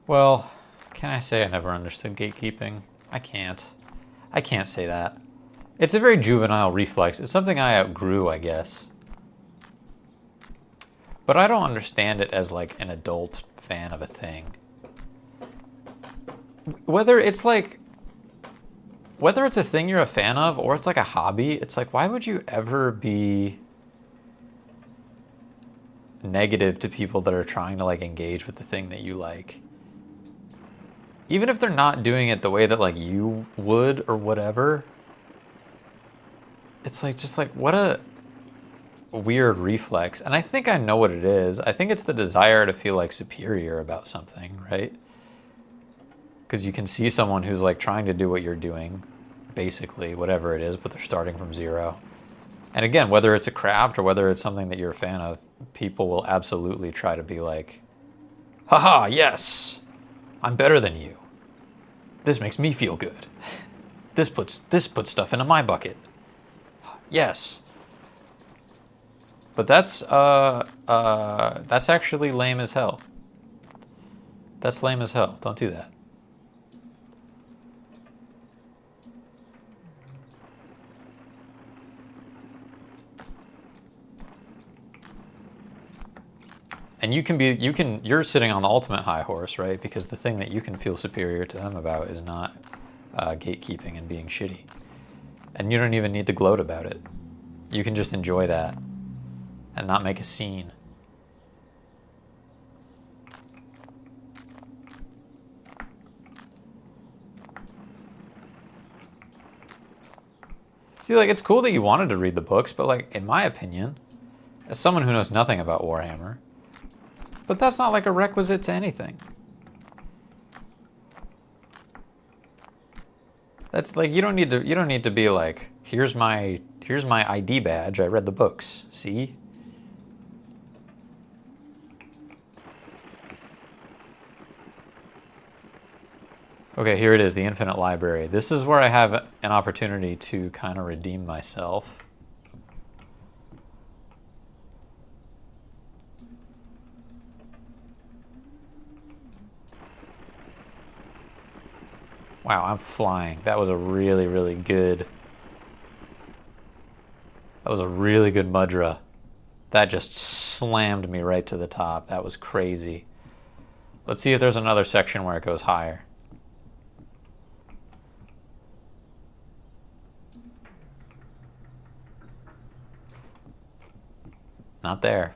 Well, can I say I never understood gatekeeping? I can't. I can't say that. It's a very juvenile reflex. It's something I outgrew, I guess. But I don't understand it as like an adult fan of a thing. Whether it's a thing you're a fan of or it's like a hobby, it's like, why would you ever be negative to people that are trying to like engage with the thing that you like? Even if they're not doing it the way that like you would or whatever, it's like, just like, what a weird reflex. And I think I know what it is. I think it's the desire to feel like superior about something, right? Because you can see someone who's like trying to do what you're doing, basically, whatever it is, but they're starting from zero. And again, whether it's a craft or whether it's something that you're a fan of, people will absolutely try to be like, haha, yes, I'm better than you. This makes me feel good. This puts stuff into my bucket. Yes. But that's actually lame as hell. That's lame as hell. Don't do that. And you're sitting on the ultimate high horse, right? Because the thing that you can feel superior to them about is not gatekeeping and being shitty. And you don't even need to gloat about it. You can just enjoy that and not make a scene. See, like, it's cool that you wanted to read the books, but like, in my opinion, as someone who knows nothing about Warhammer, but that's not like a requisite to anything. That's like, you don't need to be like, here's my ID badge, I read the books. See? Okay, here it is, the Infinite Library. This is where I have an opportunity to kind of redeem myself. Wow, I'm flying. That was a really, really good... That was a really good mudra. That just slammed me right to the top. That was crazy. Let's see if there's another section where it goes higher. Not there.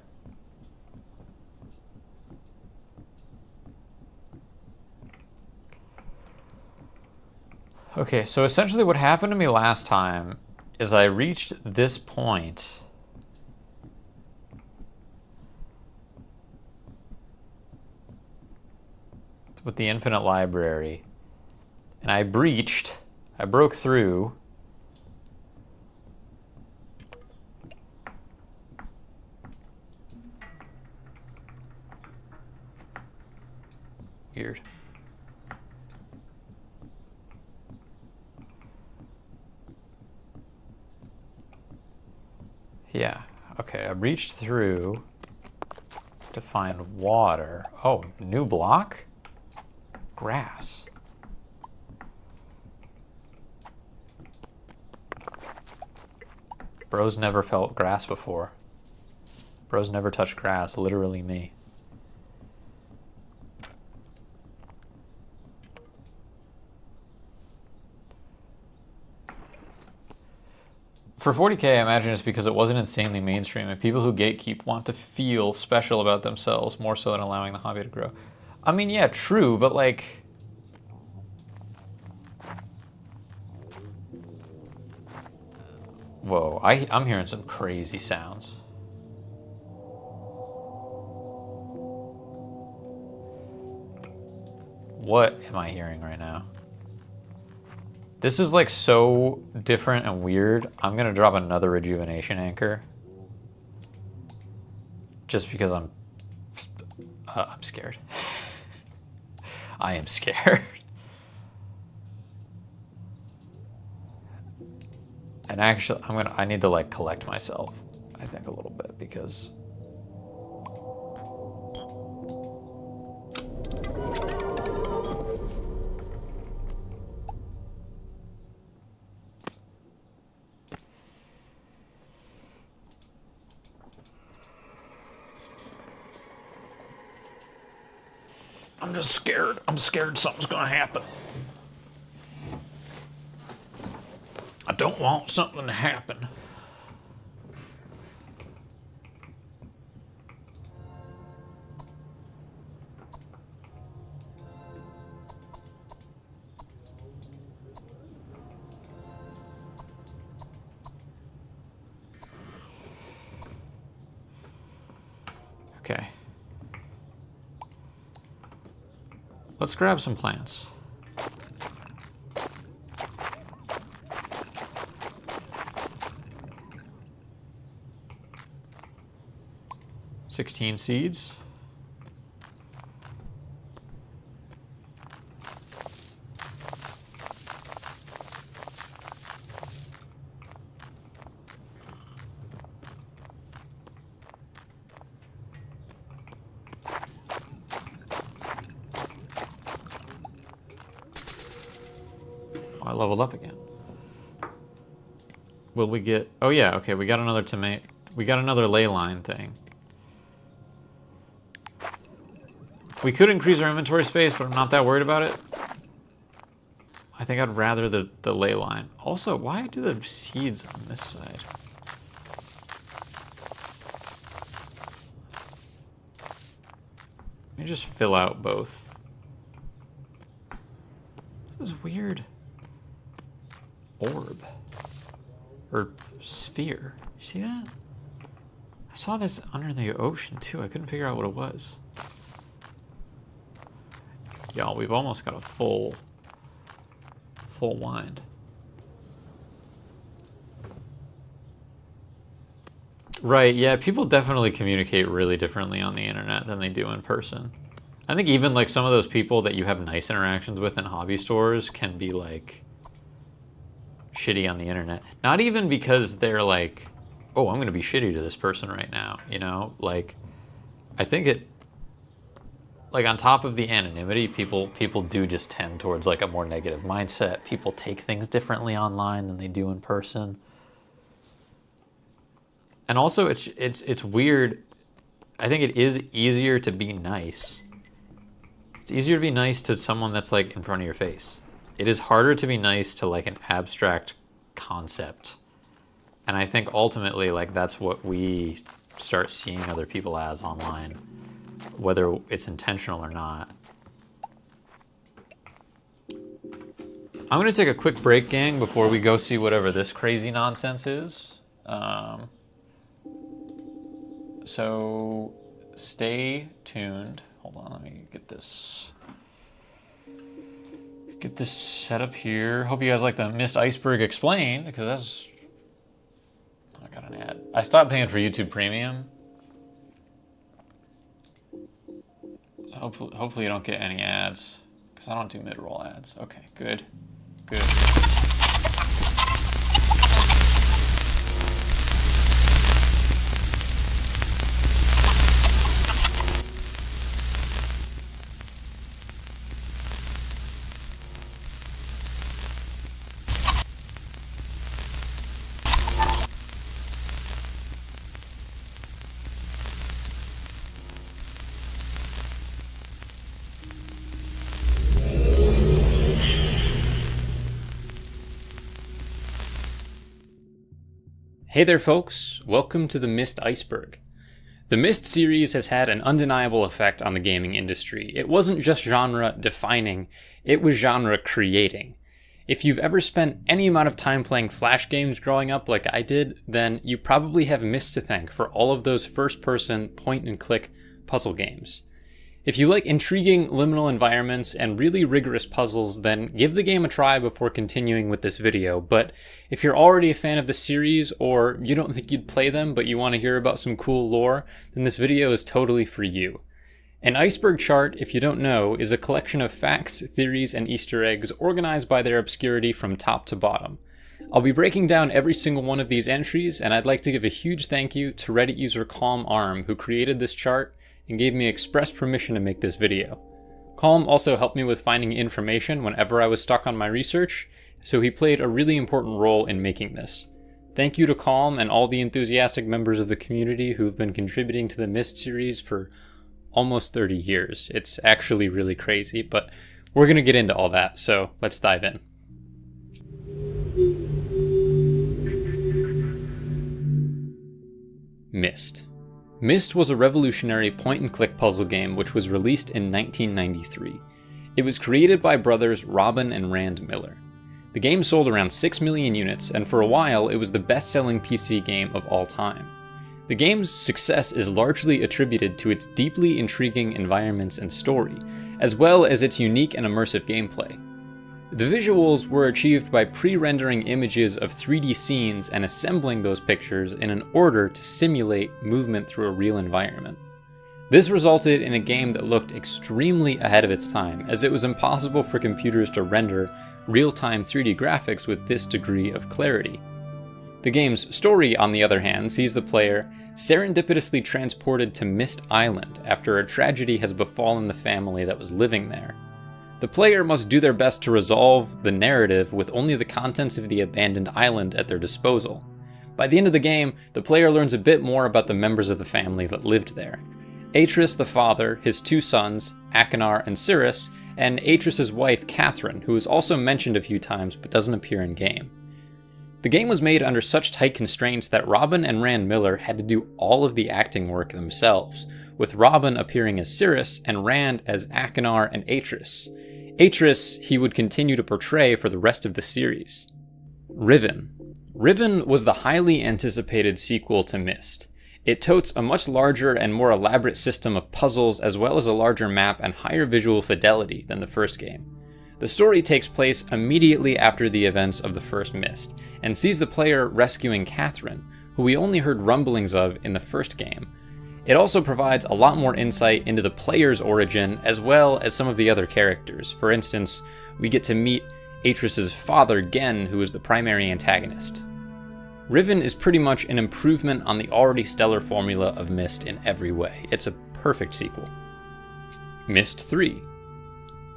Okay, so essentially what happened to me last time is I reached this point. With the Infinite Library. And I broke through. Weird. Yeah, okay, I reached through to find water. Oh, new block? Grass. Bro's never felt grass before. Bro's never touched grass, literally me. For 40K, I imagine it's because it wasn't insanely mainstream, and people who gatekeep want to feel special about themselves more so than allowing the hobby to grow. I mean, yeah, true, but like... Whoa, I'm hearing some crazy sounds. What am I hearing right now? This is like so different and weird. I'm gonna drop another rejuvenation anchor. Just because I'm scared. I am scared. And actually, I need to like collect myself, I think, a little bit, because I'm just scared. I'm scared something's gonna happen. I don't want something to happen. Okay. Let's grab some plants. $16 seeds. Oh, I leveled up again. Will we get... Oh yeah, okay, we got another tomato. We got another ley line thing. We could increase our inventory space, but I'm not that worried about it. I think I'd rather the ley line. Also, why do the seeds on this side? Let me just fill out both. This is weird. Orb. Or sphere. You see that? I saw this under the ocean too. I couldn't figure out what it was. Y'all, we've almost got a full wind. Right, yeah, people definitely communicate really differently on the internet than they do in person. I think even like some of those people that you have nice interactions with in hobby stores can be like shitty on the internet. Not even because they're like, oh, I'm gonna be shitty to this person right now, you know? Like, I think it, like on top of the anonymity, people do just tend towards like a more negative mindset. People take things differently online than they do in person. And also it's weird. I think it is easier to be nice. It's easier to be nice to someone that's like in front of your face. It is harder to be nice to like an abstract concept. And I think ultimately like that's what we start seeing other people as online, whether it's intentional or not. I'm gonna take a quick break, gang, before we go see whatever this crazy nonsense is. So stay tuned. Hold on, let me get this set up here. Hope you guys like the Missed Iceberg Explained, because that's... I got an ad. I stopped paying for YouTube Premium. Hopefully you don't get any ads, because I don't do mid-roll ads. Okay, good. Good. Hey there folks, welcome to the Missed Iceberg. The Mist series has had an undeniable effect on the gaming industry. It wasn't just genre defining, it was genre creating. If you've ever spent any amount of time playing Flash games growing up like I did, then you probably have Myst to thank for all of those first-person point-and-click puzzle games. If you like intriguing liminal environments and really rigorous puzzles, then give the game a try before continuing with this video. But if you're already a fan of the series, or you don't think you'd play them but you want to hear about some cool lore, then this video is totally for you. An iceberg chart, if you don't know, is a collection of facts, theories, and Easter eggs organized by their obscurity from top to bottom. I'll be breaking down every single one of these entries, and I'd like to give a huge thank you to Reddit user Calm Arm, who created this chart and gave me express permission to make this video. Calm also helped me with finding information whenever I was stuck on my research, so he played a really important role in making this. Thank you to Calm and all the enthusiastic members of the community who've been contributing to the Myst series for almost 30 years. It's actually really crazy, but we're going to get into all that, so let's dive in. Myst. Myst was a revolutionary point-and-click puzzle game which was released in 1993. It was created by brothers Robin and Rand Miller. The game sold around 6 million units, and for a while it was the best-selling PC game of all time. The game's success is largely attributed to its deeply intriguing environments and story, as well as its unique and immersive gameplay. The visuals were achieved by pre-rendering images of 3D scenes and assembling those pictures in an order to simulate movement through a real environment. This resulted in a game that looked extremely ahead of its time, as it was impossible for computers to render real-time 3D graphics with this degree of clarity. The game's story, on the other hand, sees the player serendipitously transported to Myst Island after a tragedy has befallen the family that was living there. The player must do their best to resolve the narrative with only the contents of the abandoned island at their disposal. By the end of the game, the player learns a bit more about the members of the family that lived there. Atris the father, his two sons, Akinar and Cirrus, and Atris's wife Catherine, who is also mentioned a few times but doesn't appear in-game. The game was made under such tight constraints that Robin and Rand Miller had to do all of the acting work themselves, with Robin appearing as Cirrus and Rand as Akinar and Atris. Atris he would continue to portray for the rest of the series. Riven. Riven was the highly anticipated sequel to Myst. It totes a much larger and more elaborate system of puzzles as well as a larger map and higher visual fidelity than the first game. The story takes place immediately after the events of the first Myst, and sees the player rescuing Catherine, who we only heard rumblings of in the first game. It also provides a lot more insight into the player's origin as well as some of the other characters. For instance, we get to meet Atris's father, Gen, who is the primary antagonist. Riven is pretty much an improvement on the already stellar formula of Myst in every way. It's a perfect sequel. Myst 3.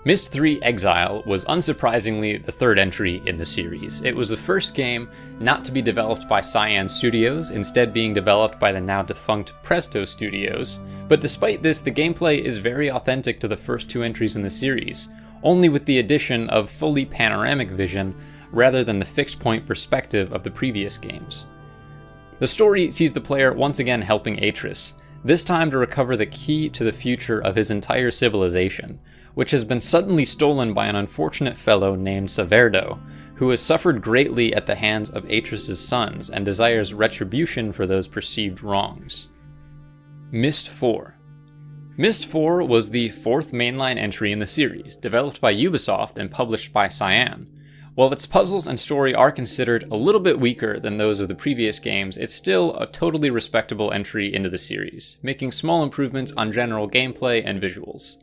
Myst 3 Exile was unsurprisingly the third entry in the series. It was the first game not to be developed by Cyan Studios, instead being developed by the now defunct Presto Studios. But despite this, the gameplay is very authentic to the first two entries in the series, only with the addition of fully panoramic vision rather than the fixed point perspective of the previous games. The story sees the player once again helping Atris, this time to recover the key to the future of his entire civilization, which has been suddenly stolen by an unfortunate fellow named Saverdo, who has suffered greatly at the hands of Atris's sons and desires retribution for those perceived wrongs. Myst 4. Myst 4 was the fourth mainline entry in the series, developed by Ubisoft and published by Cyan. While its puzzles and story are considered a little bit weaker than those of the previous games, it's still a totally respectable entry into the series, making small improvements on general gameplay and visuals.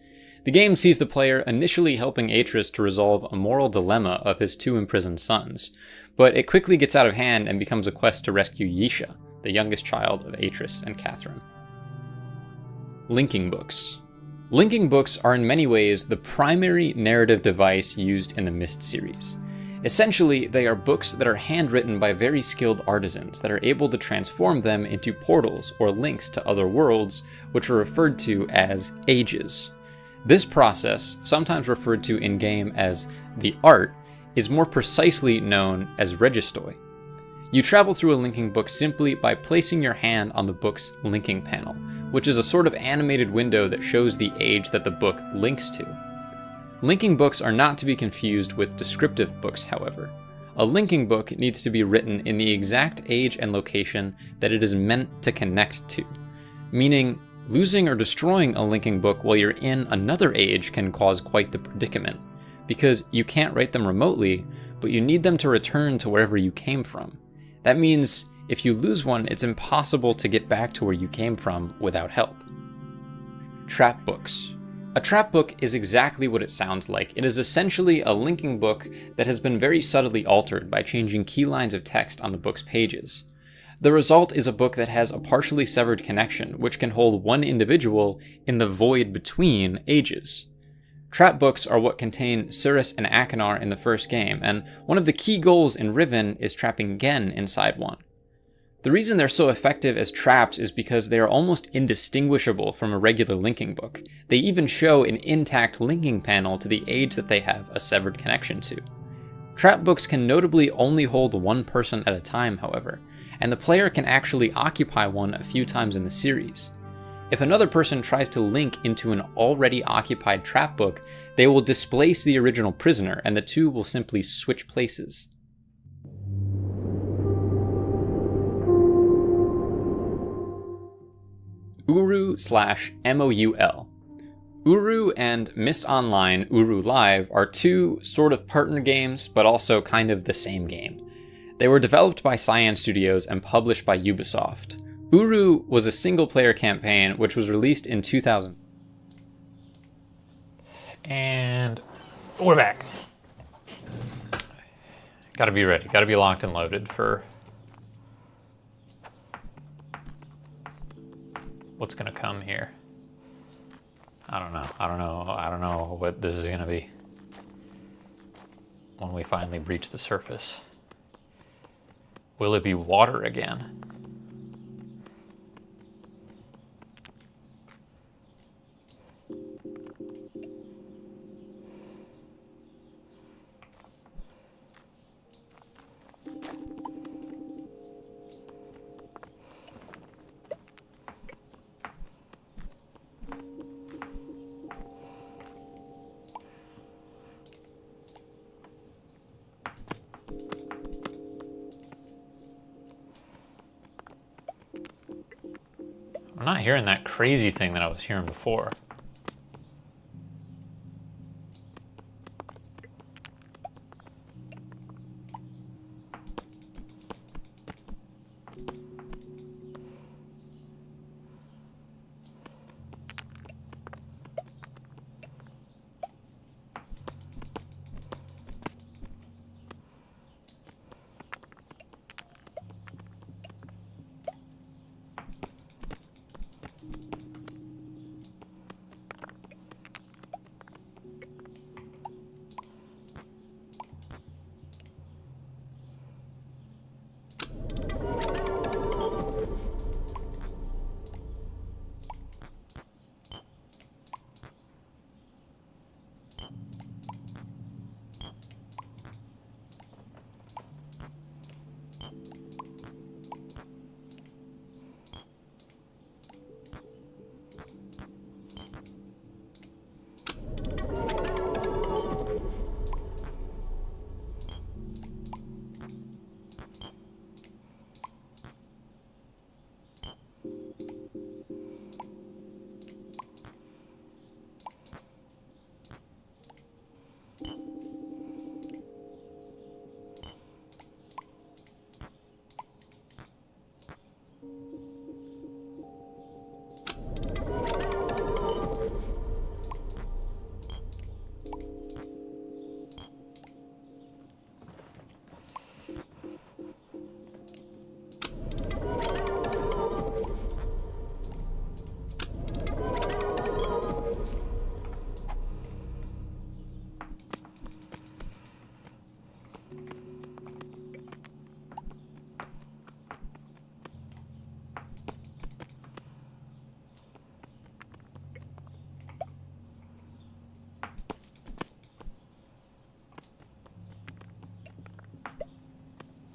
The game sees the player initially helping Atris to resolve a moral dilemma of his two imprisoned sons, but it quickly gets out of hand and becomes a quest to rescue Yisha, the youngest child of Atris and Catherine. Linking books. Linking books are in many ways the primary narrative device used in the Myst series. Essentially, they are books that are handwritten by very skilled artisans that are able to transform them into portals or links to other worlds, which are referred to as ages. This process, sometimes referred to in-game as the art, is more precisely known as registoi. You travel through a linking book simply by placing your hand on the book's linking panel, which is a sort of animated window that shows the age that the book links to. Linking books are not to be confused with descriptive books, however. A linking book needs to be written in the exact age and location that it is meant to connect to, meaning losing or destroying a linking book while you're in another age can cause quite the predicament, because you can't write them remotely, but you need them to return to wherever you came from. That means if you lose one, it's impossible to get back to where you came from without help. Trap books. A trap book is exactly what it sounds like. It is essentially a linking book that has been very subtly altered by changing key lines of text on the book's pages. The result is a book that has a partially severed connection, which can hold one individual in the void between ages. Trap books are what contain Cirrus and Akinar in the first game, and one of the key goals in Riven is trapping Gen inside one. The reason they're so effective as traps is because they are almost indistinguishable from a regular linking book. They even show an intact linking panel to the age that they have a severed connection to. Trap books can notably only hold one person at a time, however, and the player can actually occupy one a few times in the series. If another person tries to link into an already occupied trap book, they will displace the original prisoner, and the two will simply switch places. Uru/MOUL. Uru and Mist Online Uru Live are two sort of partner games, but also kind of the same game. They were developed by Cyan Studios and published by Ubisoft. Uru was a single-player campaign which was released in 2000. And we're back. Gotta be ready. Gotta be locked and loaded for what's gonna come here. I don't know what this is gonna be when we finally breach the surface. Will it be water again? I'm not hearing that crazy thing that I was hearing before.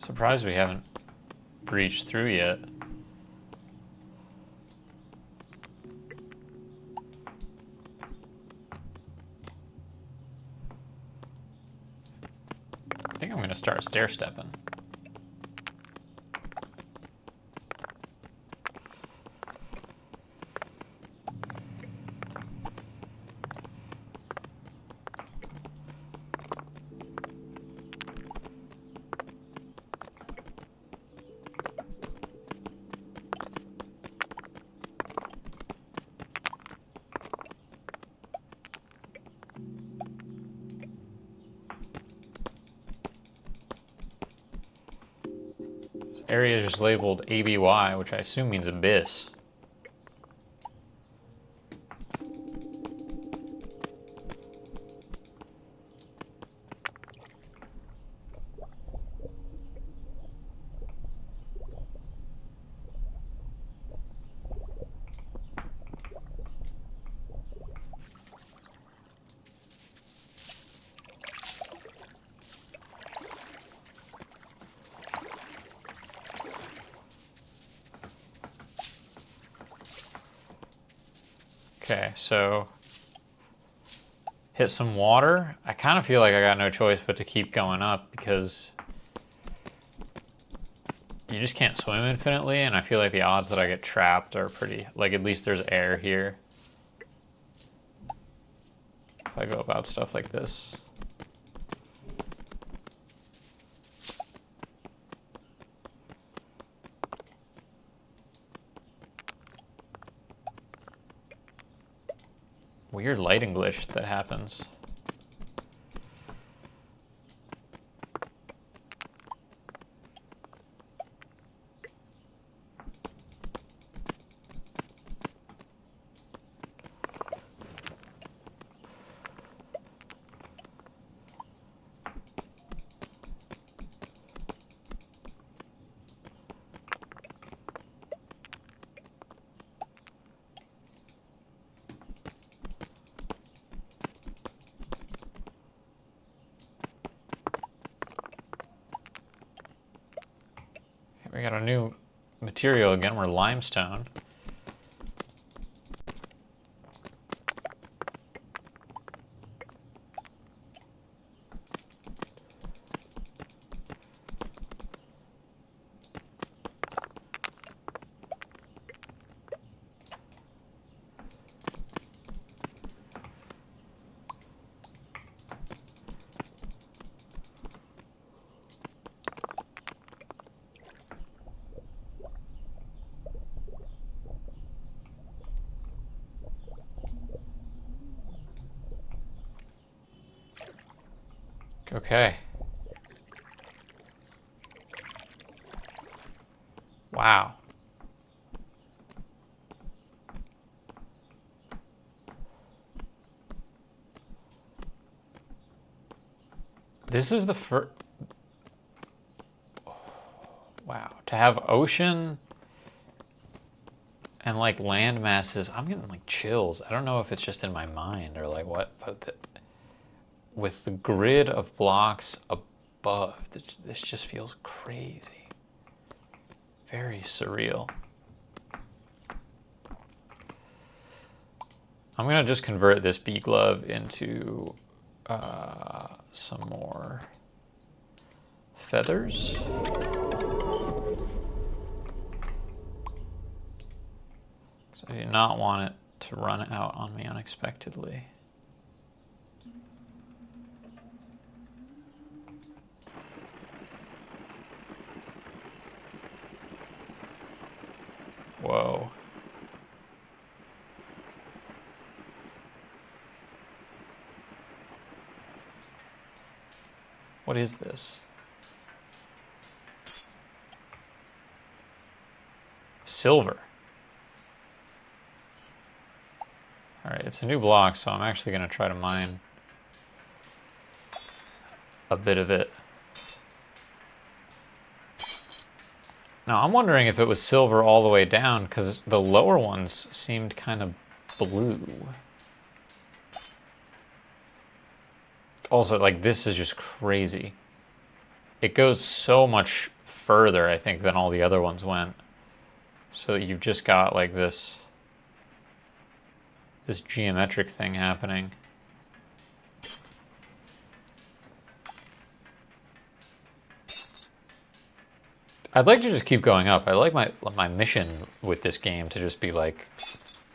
Surprised we haven't breached through yet. I think I'm going to start stair-stepping. Area is just labeled ABY, which I assume means abyss. Okay, so hit some water. I kind of feel like I got no choice but to keep going up because you just can't swim infinitely, and I feel like the odds that I get trapped are pretty, like at least there's air here. If I go about stuff like this. Weird lighting glitch that happens. We got a new material again. We're limestone. Okay. Wow. This is the first... Wow. To have ocean and like land masses, I'm getting like chills. I don't know if it's just in my mind or like what, but with the grid of blocks above, this just feels crazy. Very surreal. I'm gonna just convert this bee glove into some more feathers. So I do not want it to run out on me unexpectedly. Whoa. What is this? Silver. All right, it's a new block, so I'm actually going to try to mine a bit of it. Now, I'm wondering if it was silver all the way down, because the lower ones seemed kind of blue. Also, like, this is just crazy. It goes so much further, I think, than all the other ones went. So you've just got, like, this geometric thing happening. I'd like to just keep going up. I like my mission with this game to just be like,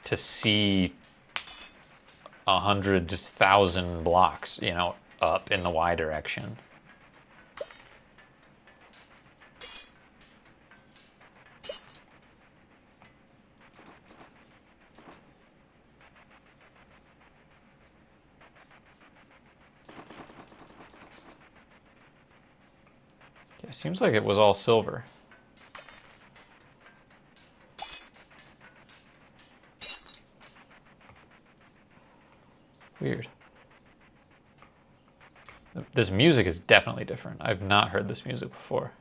to see 100,000 blocks, you know, up in the Y direction. Yeah, seems like it was all silver. Weird. This music is definitely different. I've not heard this music before.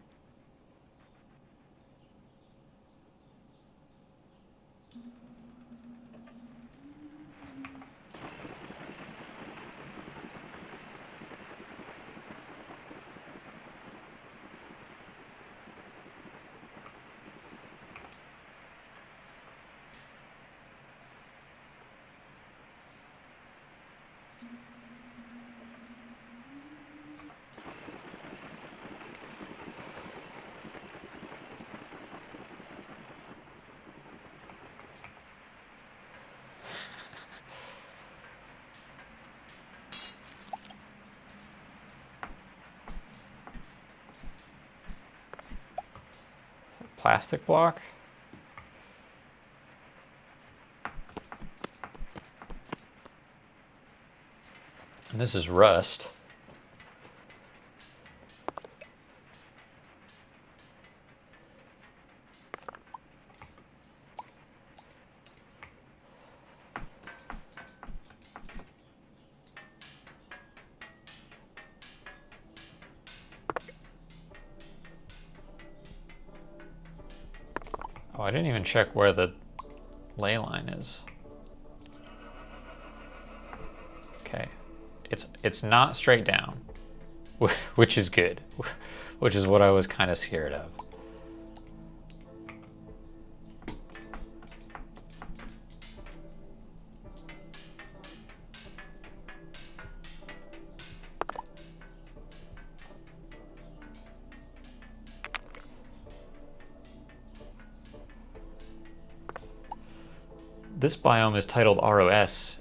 Plastic block. And this is rust. Oh, I didn't even check where the ley line is. Okay. It's not straight down, which is good, which is what I was kind of scared of. This biome is titled ROS.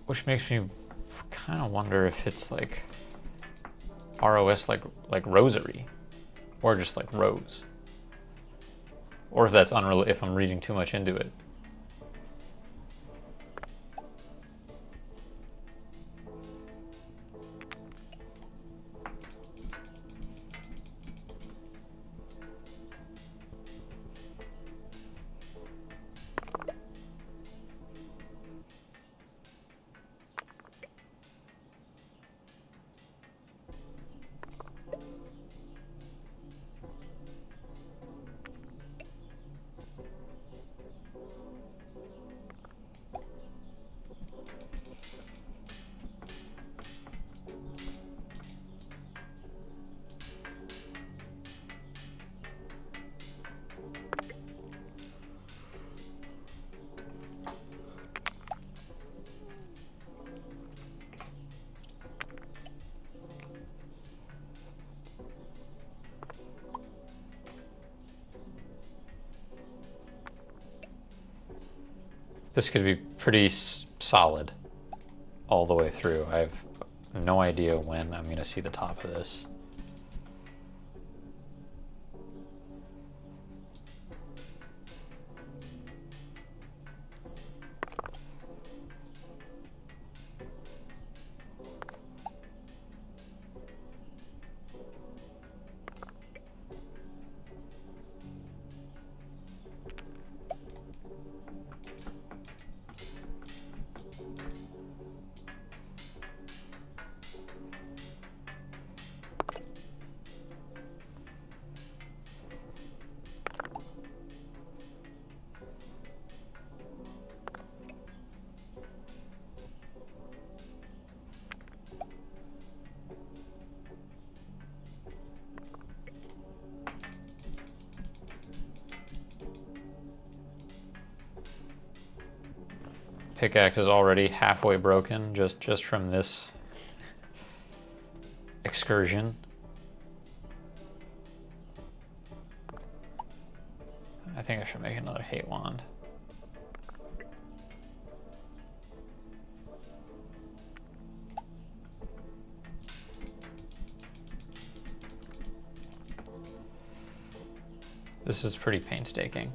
Which makes me kind of wonder if it's like ROS like rosary, or just like rose, or if that's unrelated, if I'm reading too much into it. This could be pretty solid all the way through. I have no idea when I'm going to see the top of this. Pickaxe is already halfway broken just from this excursion. I think I should make another hate wand. This is pretty painstaking.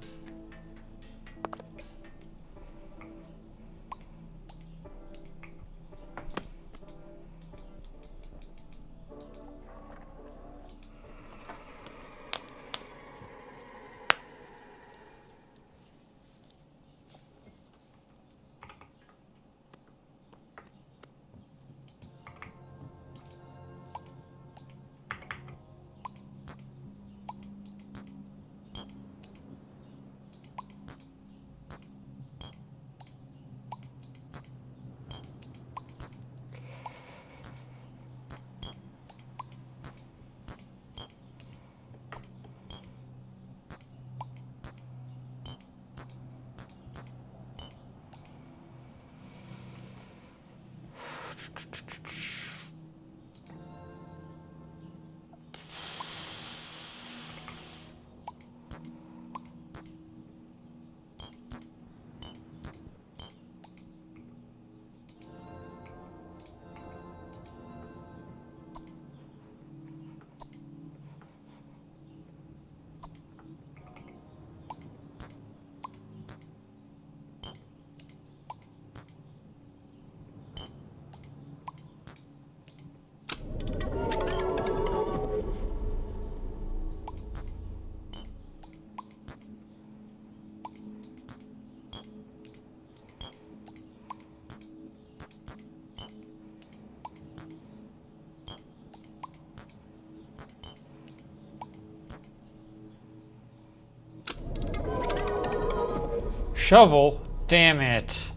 Shovel? Damn it.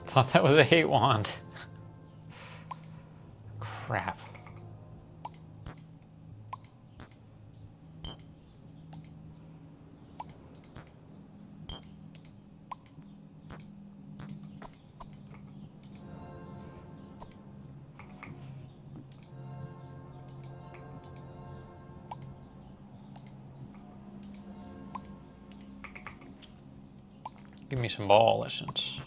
Thought that was a hate wand. Crap. Give me some ball lessons.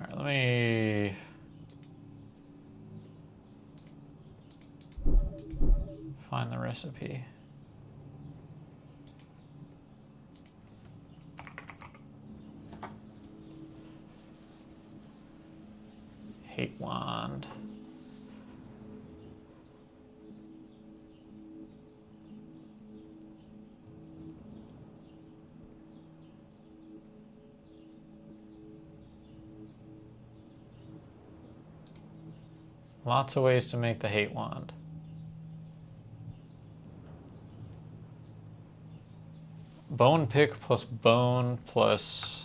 Let me find the recipe. Hate wand. Lots of ways to make the hate wand. Bone pick plus bone plus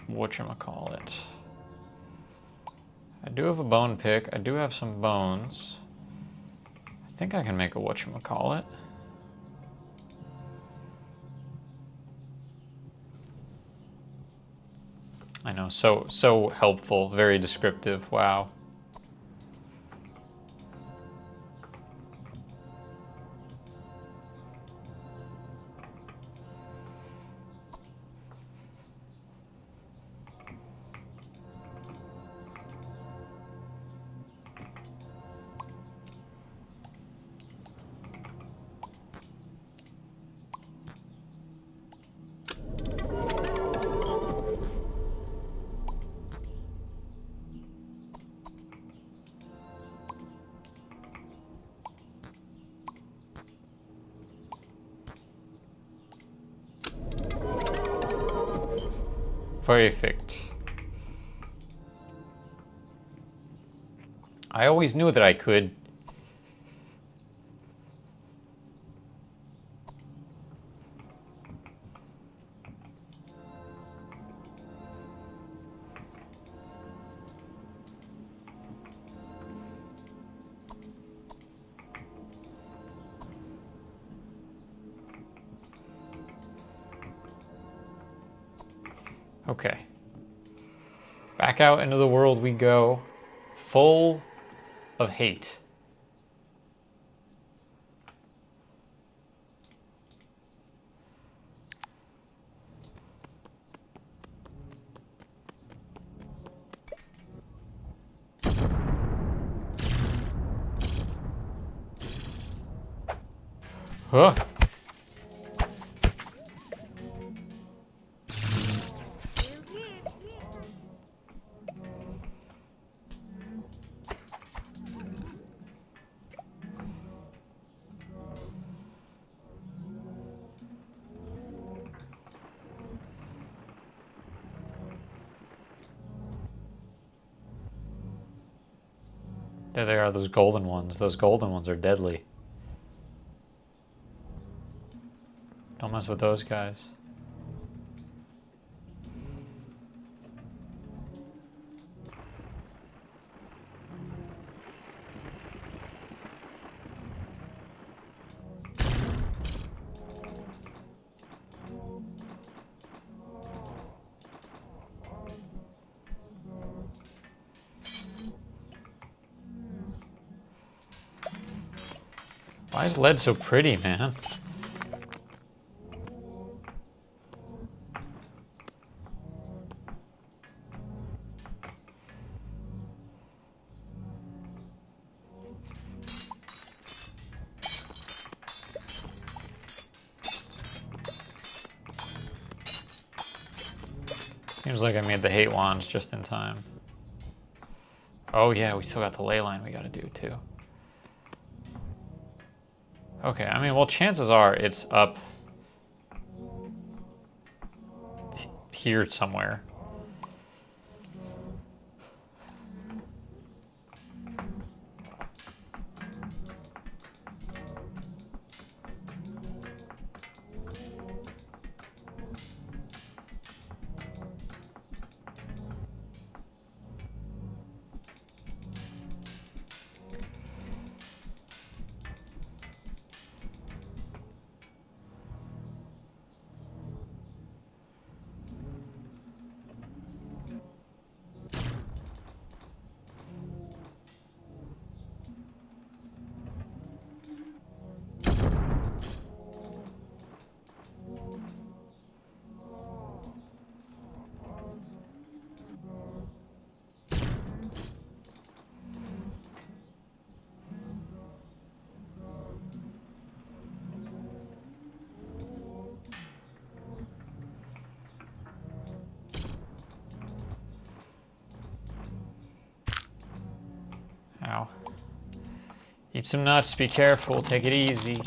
whatchamacallit. I do have a bone pick. I do have some bones. I think I can make a whatchamacallit. I know, so helpful, very descriptive, wow. Perfect. I always knew that I could. Okay. Back out into the world we go, full of hate. Huh. There they are, those golden ones. Those golden ones are deadly. Don't mess with those guys. Why is lead so pretty, man? Seems like I made the hate wands just in time. Oh yeah, we still got the ley line we gotta do too. Okay, I mean, well, chances are it's up here somewhere. Ow. Eat some nuts, be careful, take it easy.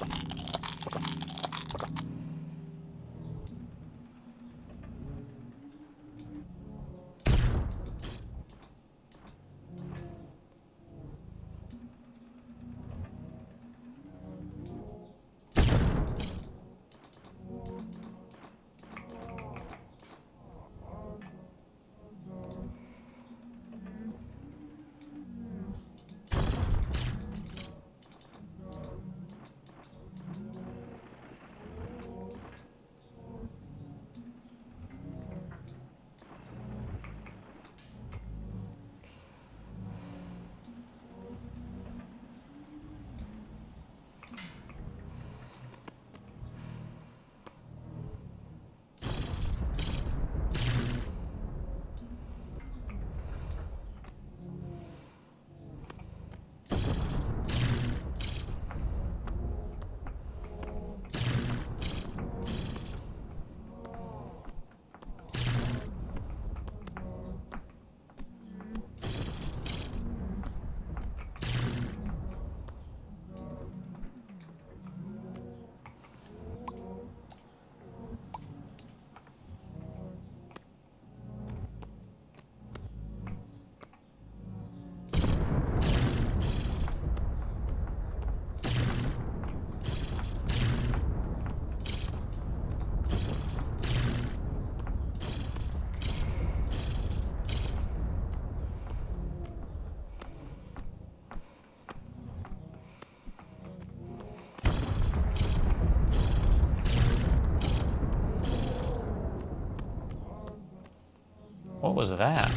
was that?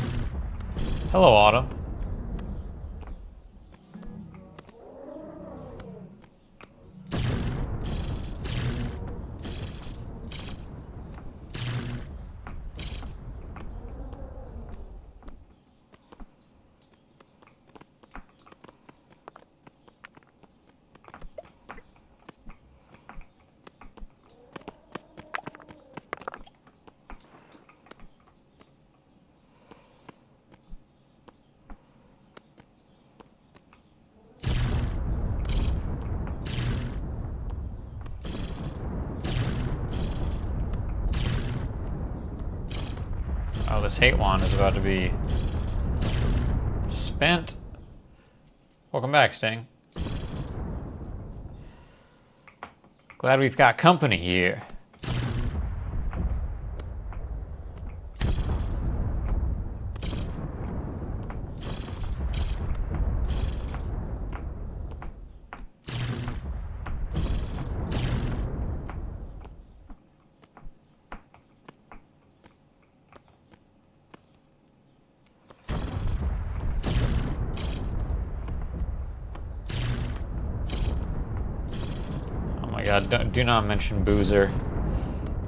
Hello, Autumn. Oh, this hate wand is about to be spent. Welcome back, Sting. Glad we've got company here. God, do not mention Boozer.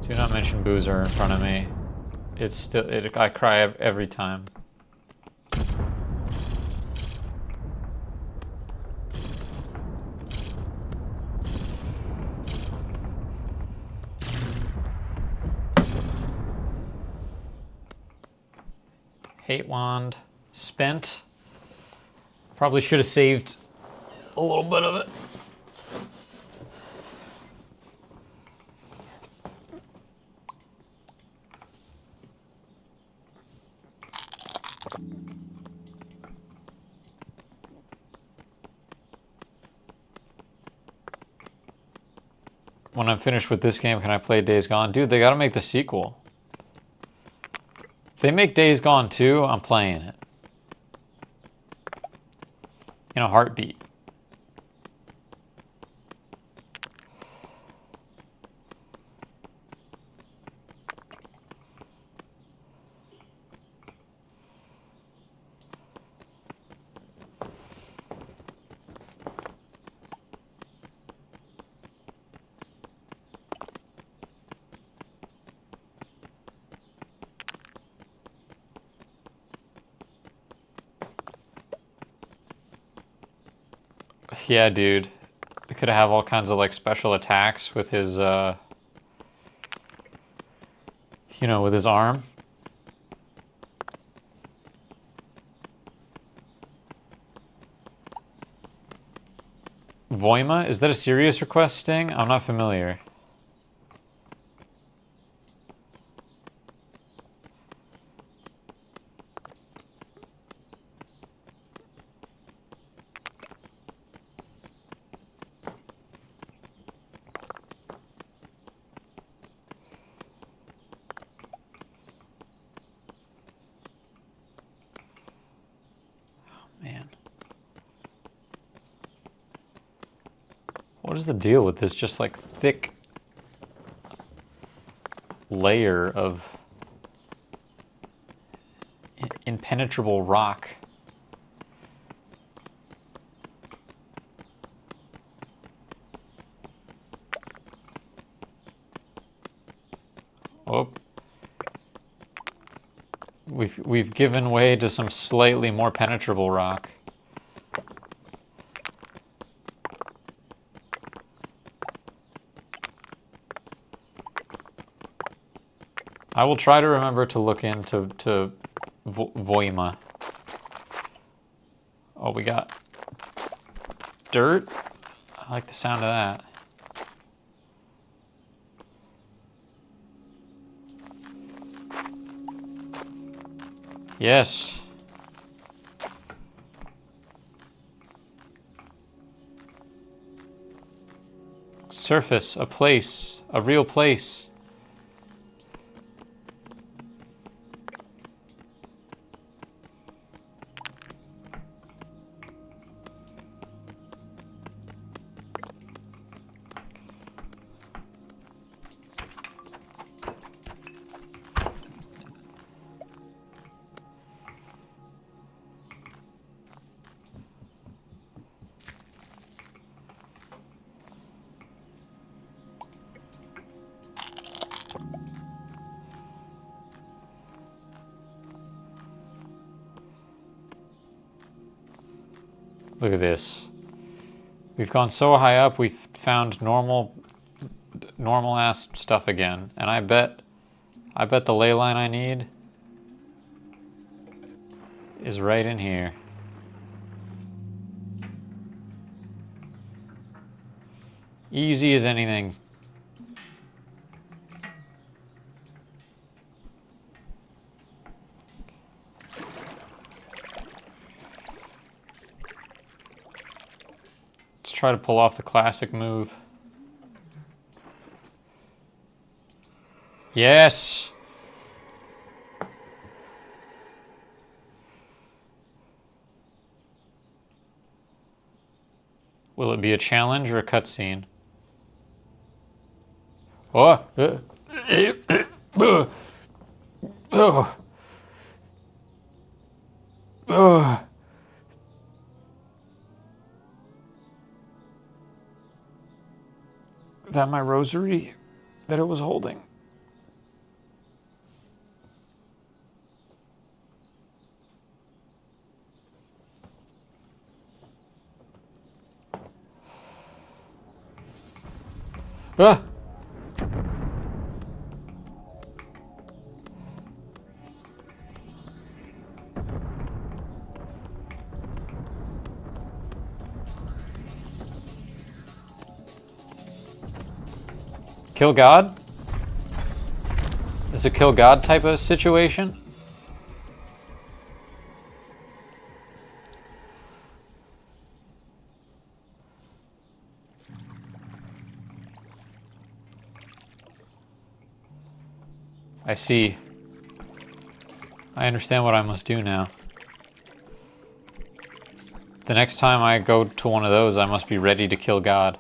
Do not mention Boozer in front of me. It's still, I cry every time. Hate wand spent. Probably should have saved a little bit of it. When I'm finished with this game, can I play Days Gone? Dude, they gotta make the sequel. If they make Days Gone 2, I'm playing it. In a heartbeat. Yeah, dude. They could have all kinds of like special attacks with his, you know, with his arm. Voima? Is that a serious request, Sting? I'm not familiar. What is the deal with this just like thick layer of impenetrable rock? Oh. We've given way to some slightly more penetrable rock. I will try to remember to look into Voima. Oh, we got dirt. I like the sound of that. Yes. Surface, a place, a real place. Look at this. We've gone so high up, we've found normal ass stuff again. And I bet the ley line I need is right in here. Easy as anything. Let's try to pull off the classic move. Yes! Will it be a challenge or a cutscene? Oh! Is that my rosary that it was holding? Ah! Kill God? Is it kill God type of situation? I see. I understand what I must do now. The next time I go to one of those, I must be ready to kill God.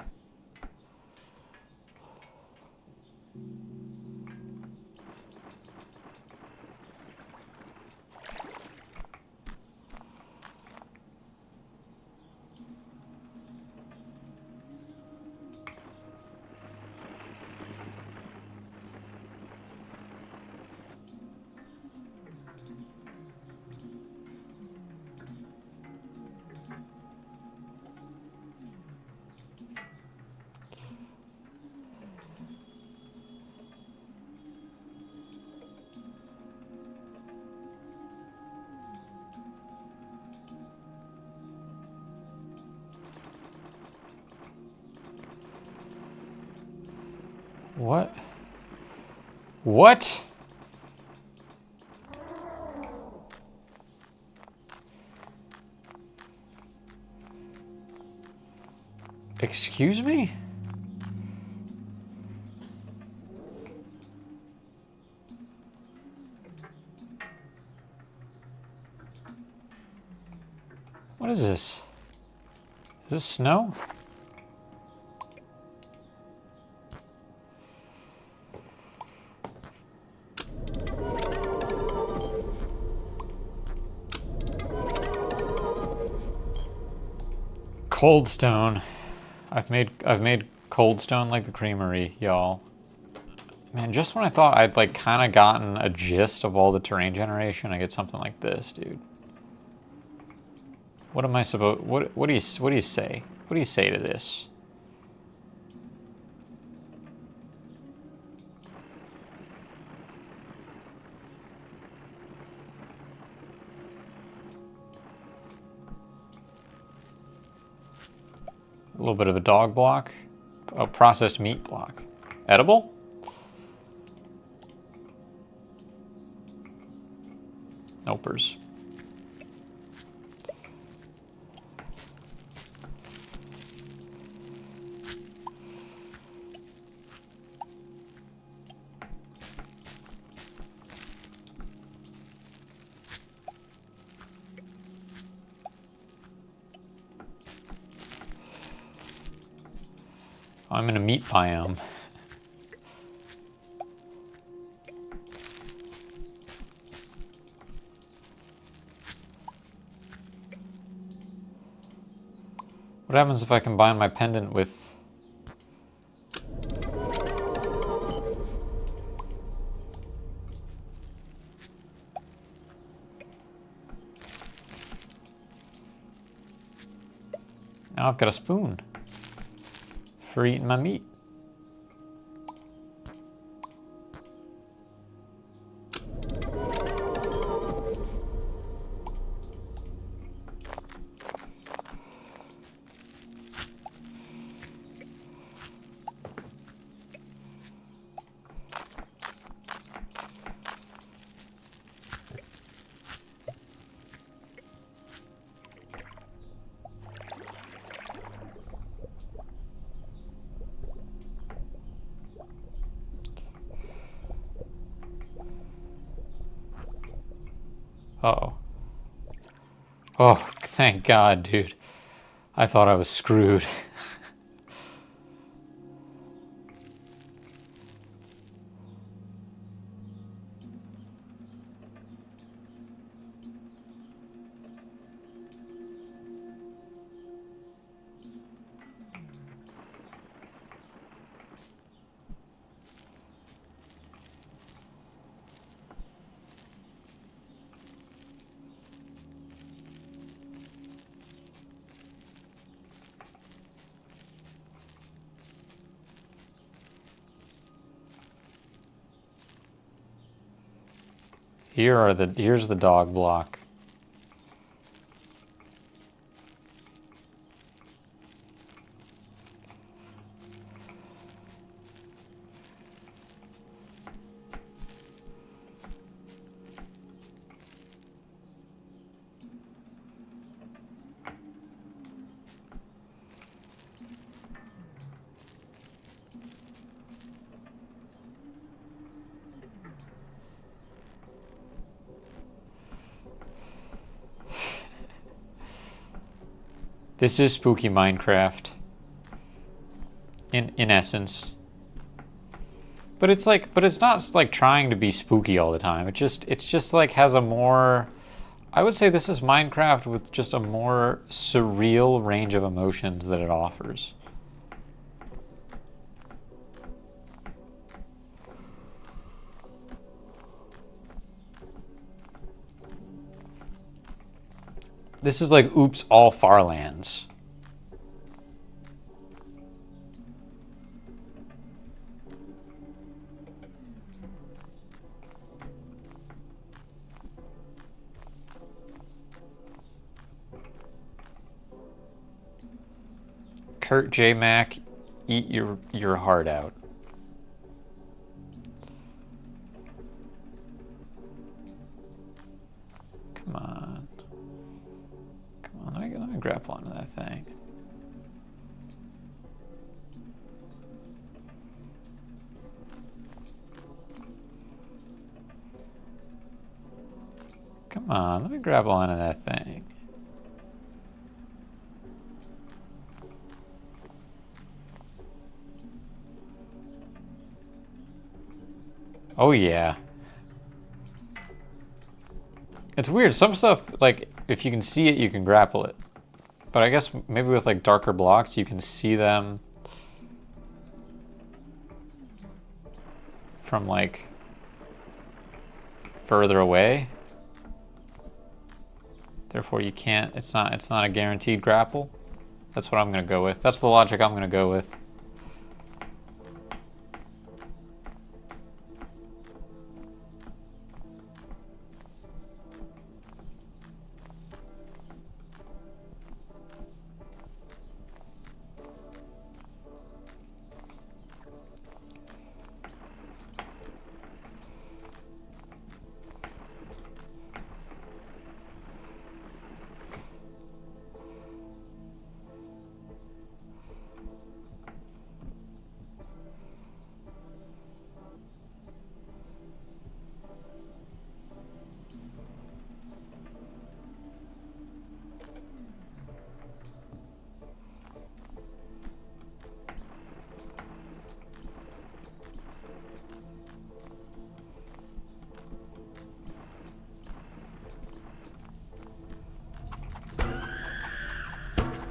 What? What? Excuse me? What is this? Is this snow? Cold stone. I've made cold stone like the creamery, y'all. Man, just when I thought I'd like kind of gotten a gist of all the terrain generation, I get something like this, dude. What am I supposed? What do you say? What do you say to this? A little bit of a dog block, a processed meat block. Edible? Nopers. I'm in a meat biome. What happens if I combine my pendant with... Now I've got a spoon for eating my meat. Uh-oh. Oh, thank God, dude. I thought I was screwed. Here's the dog block. This is spooky Minecraft. In essence. But it's not like trying to be spooky all the time. It's just like has a more, I would say this is Minecraft with just a more surreal range of emotions that it offers. This is like Oops All Farlands. Kurt J. Mac, eat your heart out. Come on. Come on, let me grapple onto that thing. Come on, let me grapple onto that thing. Oh yeah. It's weird. Some stuff, like, if you can see it, you can grapple it. But I guess maybe with, like, darker blocks, you can see them from, like, further away. Therefore, you can't, it's not a guaranteed grapple. That's what I'm going to go with. That's the logic I'm going to go with.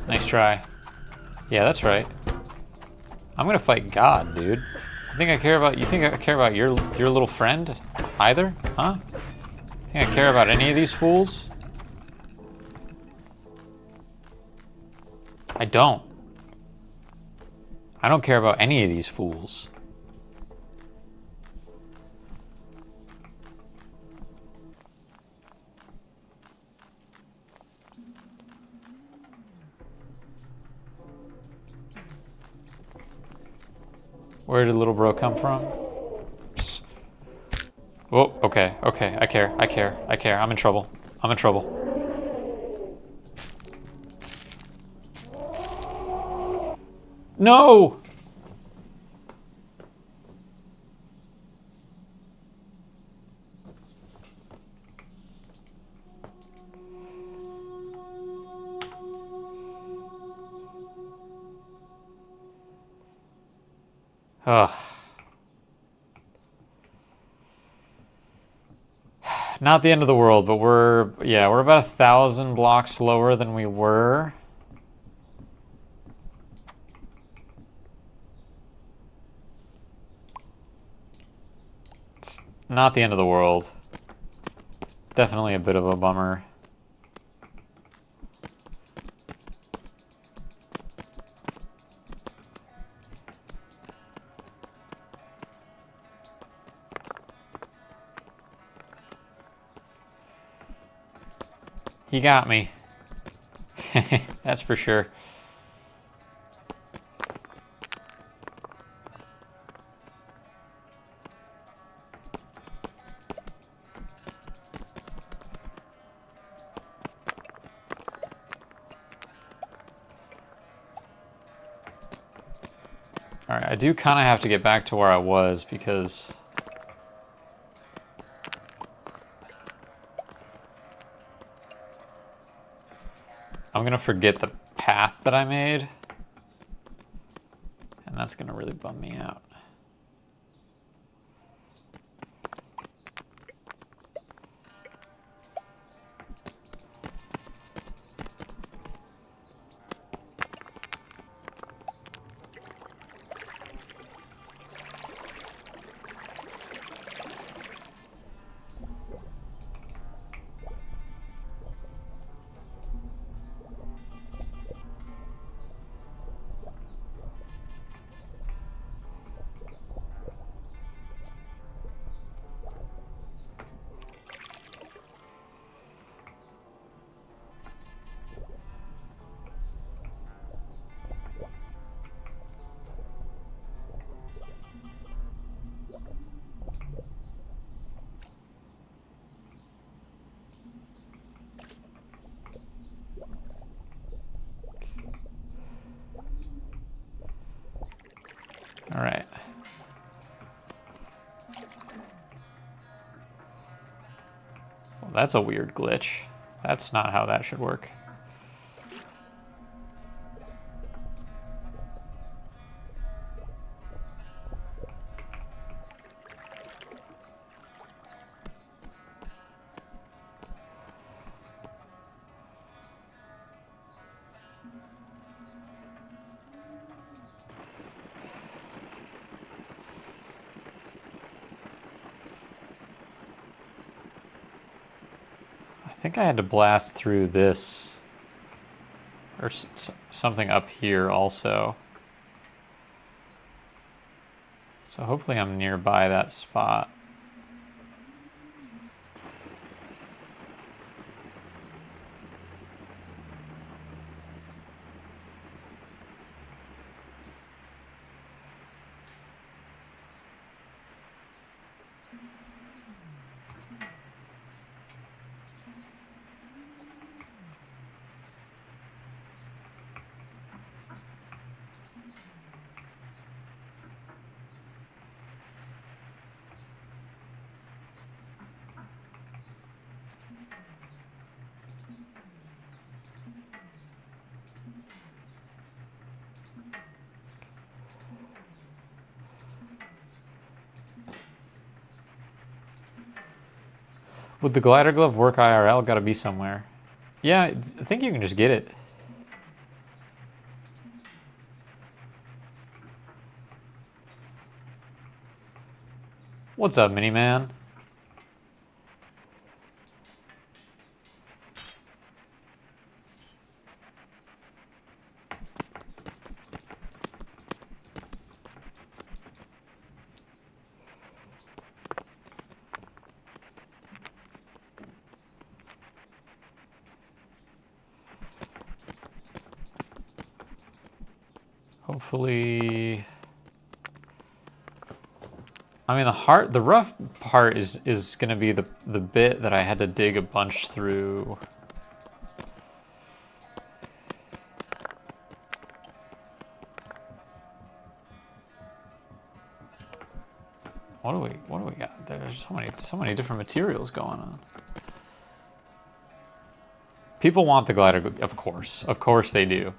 Nice try. Yeah, that's right. I'm gonna fight God, dude. You think I care about your little friend either? Huh? Think I care about any of these fools? I don't. I don't care about any of these fools. Where did little bro come from? Oh, okay, okay. I care. I'm in trouble. No! Ugh. Not the end of the world, but we're about 1,000 blocks lower than we were. It's not the end of the world. Definitely a bit of a bummer. He got me. That's for sure. Alright, I do kind of have to get back to where I was because I'm going to forget the path that I made, and that's going to really bum me out. All right. Well, that's a weird glitch. That's not how that should work. I think I had to blast through this or something up here also. So hopefully I'm nearby that spot. Would the glider glove work IRL? Gotta be somewhere. Yeah, I think you can just get it. What's up, Mini-Man? Hopefully, I mean the rough part is gonna be the bit that I had to dig a bunch through. What do we got? There's so many different materials going on. People want the glider, of course they do.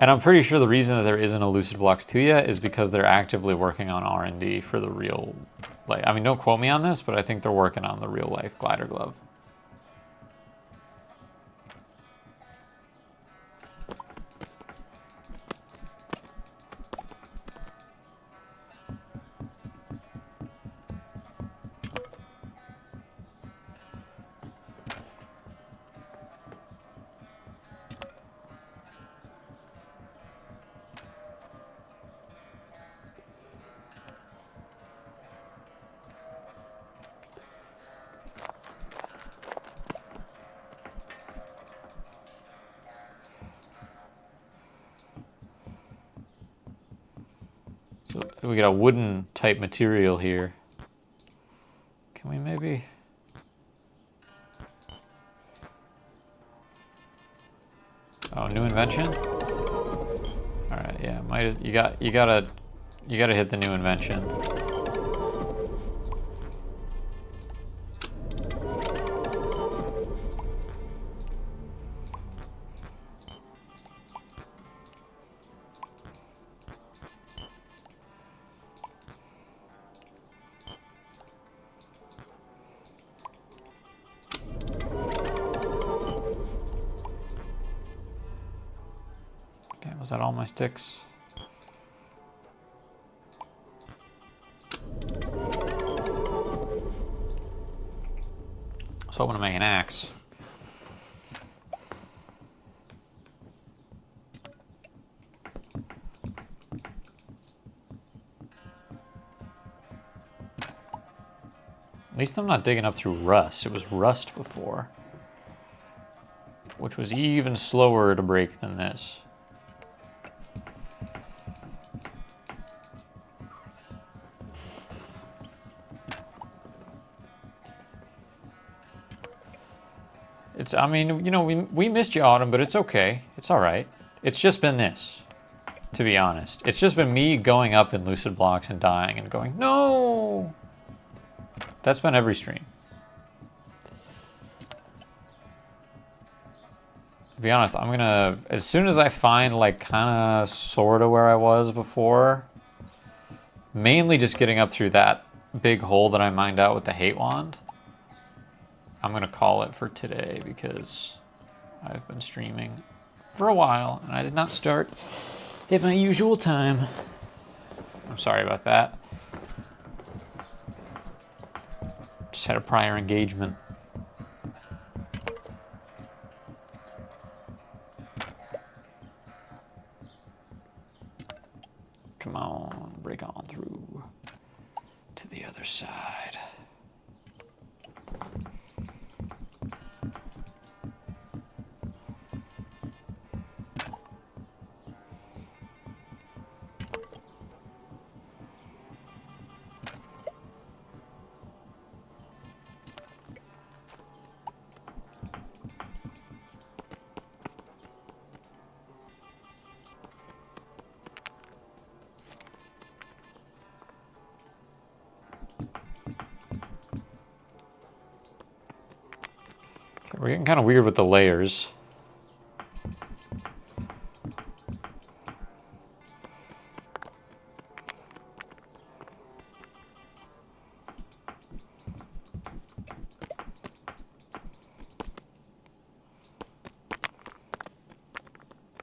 And I'm pretty sure the reason that there isn't a Lucid Blocks 2 yet is because they're actively working on R&D for the real, like, I mean, don't quote me on this, but I think they're working on the real life glider glove. So we got a wooden type material here. Can we maybe? Oh, new invention? All right, yeah, you gotta hit the new invention. Okay, was that all my sticks? I was hoping to make an axe. At least I'm not digging up through rust. It was rust before, which was even slower to break than this. I mean, you know, we missed you, Autumn, but it's okay. It's all right. It's just been this, to be honest. It's just been me going up in Lucid Blocks and dying and going, no! That's been every stream. To be honest, I'm gonna, as soon as I find, like, kind of, sort of where I was before, mainly just getting up through that big hole that I mined out with the hate wand, I'm gonna call it for today because I've been streaming for a while and I did not start at my usual time. I'm sorry about that. Just had a prior engagement. Come on, break on through to the other side. We're getting kind of weird with the layers.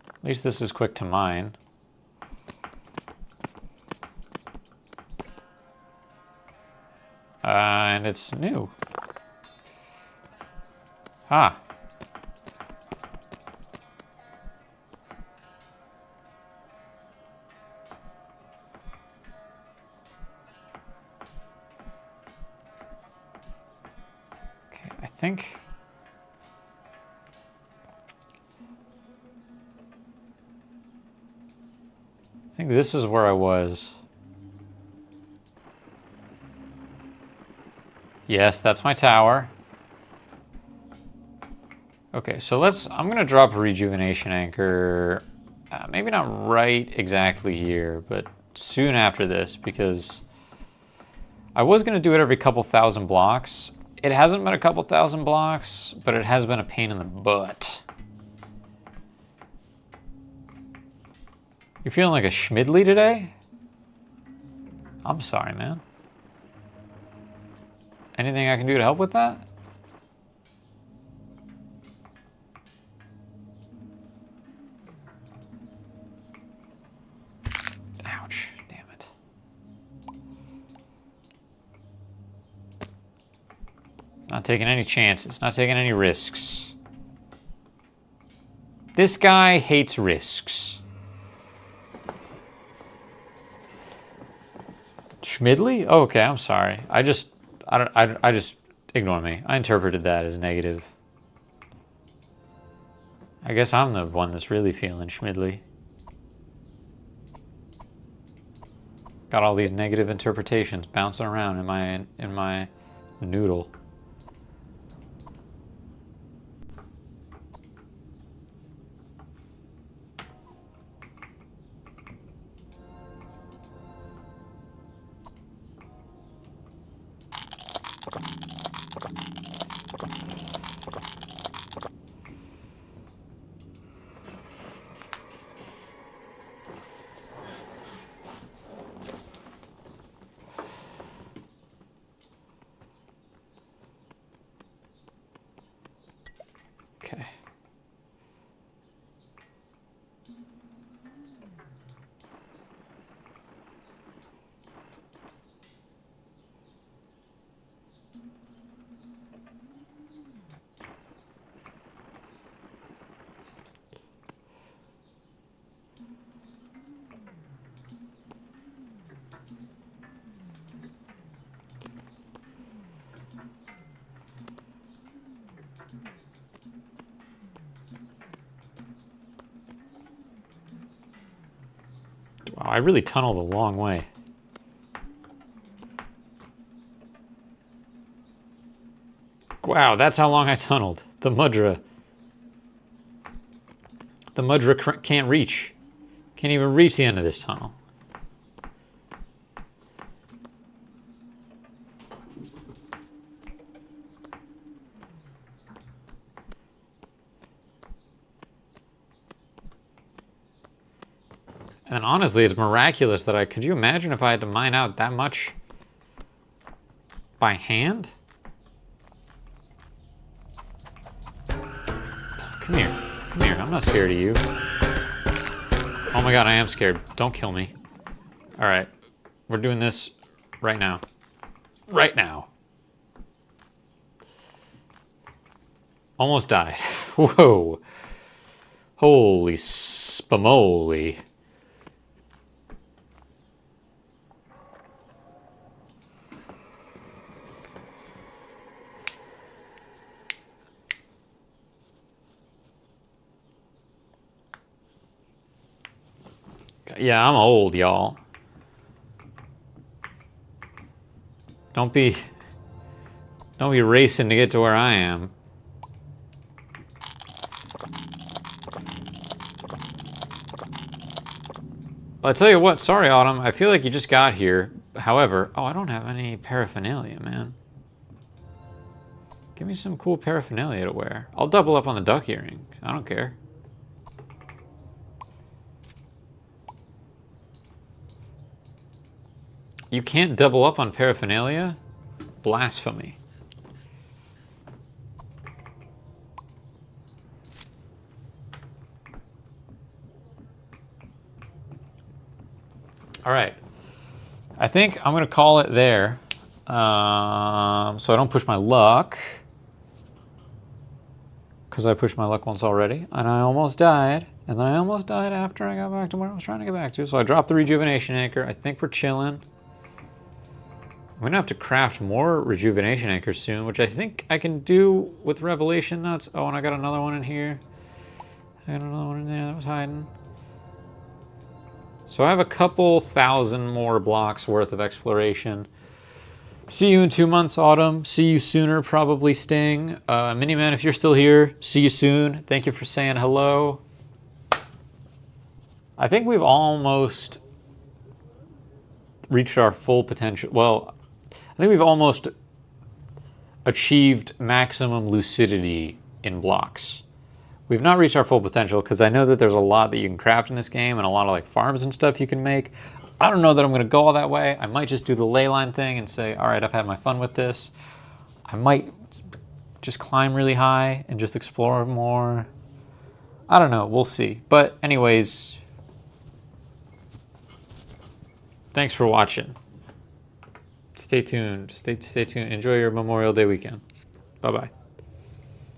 At least this is quick to mine. And it's new. Ah. Okay, I think I think this is where I was. Yes, that's my tower. Okay, so I'm gonna drop a rejuvenation anchor. Maybe not right exactly here, but soon after this, because I was gonna do it every couple thousand blocks. It hasn't been a couple thousand blocks, but it has been a pain in the butt. You feeling like a schmidly today? I'm sorry, man. Anything I can do to help with that? Ouch, damn it. Not taking any chances, not taking any risks. This guy hates risks. Schmidly? Oh, okay, I'm sorry. I just ignore me. I interpreted that as negative. I guess I'm the one that's really feeling schmidly. Got all these negative interpretations bouncing around in my noodle. Okay. Wow, I really tunneled a long way. Wow, that's how long I tunneled. The Mudra. The Mudra can't reach. Can't even reach the end of this tunnel. And honestly, it's miraculous that could you imagine if I had to mine out that much by hand? Come here, I'm not scared of you. Oh my god, I am scared. Don't kill me. All right, we're doing this right now. Right now. Almost died. Whoa. Holy spamoli. Yeah, I'm old, y'all. Don't be racing to get to where I am. Well, I tell you what, sorry, Autumn. I feel like you just got here. However, oh, I don't have any paraphernalia, man. Give me some cool paraphernalia to wear. I'll double up on the duck earrings. I don't care. You can't double up on paraphernalia? Blasphemy. All right. I think I'm going to call it there. So I don't push my luck. Because I pushed my luck once already. And I almost died. And then I almost died after I got back to where I was trying to get back to. So I dropped the rejuvenation anchor. I think we're chilling. I'm going to have to craft more rejuvenation anchors soon, which I think I can do with revelation nuts. Oh, and I got another one in here. I got another one in there that was hiding. So I have a couple thousand more blocks worth of exploration. See you in 2 months, Autumn. See you sooner, probably, Sting. Miniman, if you're still here, see you soon. Thank you for saying hello. I think we've almost reached our full potential. Well, I think we've almost achieved maximum lucidity in blocks. We've not reached our full potential because I know that there's a lot that you can craft in this game and a lot of like farms and stuff you can make. I don't know that I'm going to go all that way. I might just do the ley line thing and say, all right, I've had my fun with this. I might just climb really high and just explore more. I don't know. We'll see. But anyways, thanks for watching. Stay tuned. Stay tuned. Enjoy your Memorial Day weekend. Bye-bye.